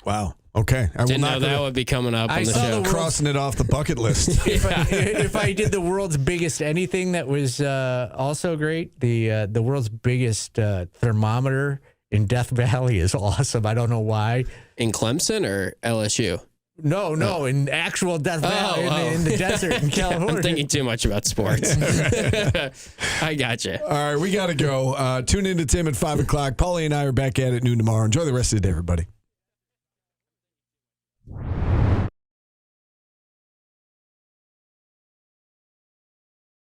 Wow. Okay. I Didn't know that would be coming up on the show. Crossing it off the bucket list. If I did the world's biggest anything that was also great, the world's biggest thermometer in Death Valley is awesome. I don't know why. In Clemson or LSU? No, in actual Death Valley, in the desert in California. I'm thinking too much about sports. I gotcha. All right, we got to go. Tune in to Tim at 5 o'clock. Paulie and I are back at it noon tomorrow. Enjoy the rest of the day, everybody.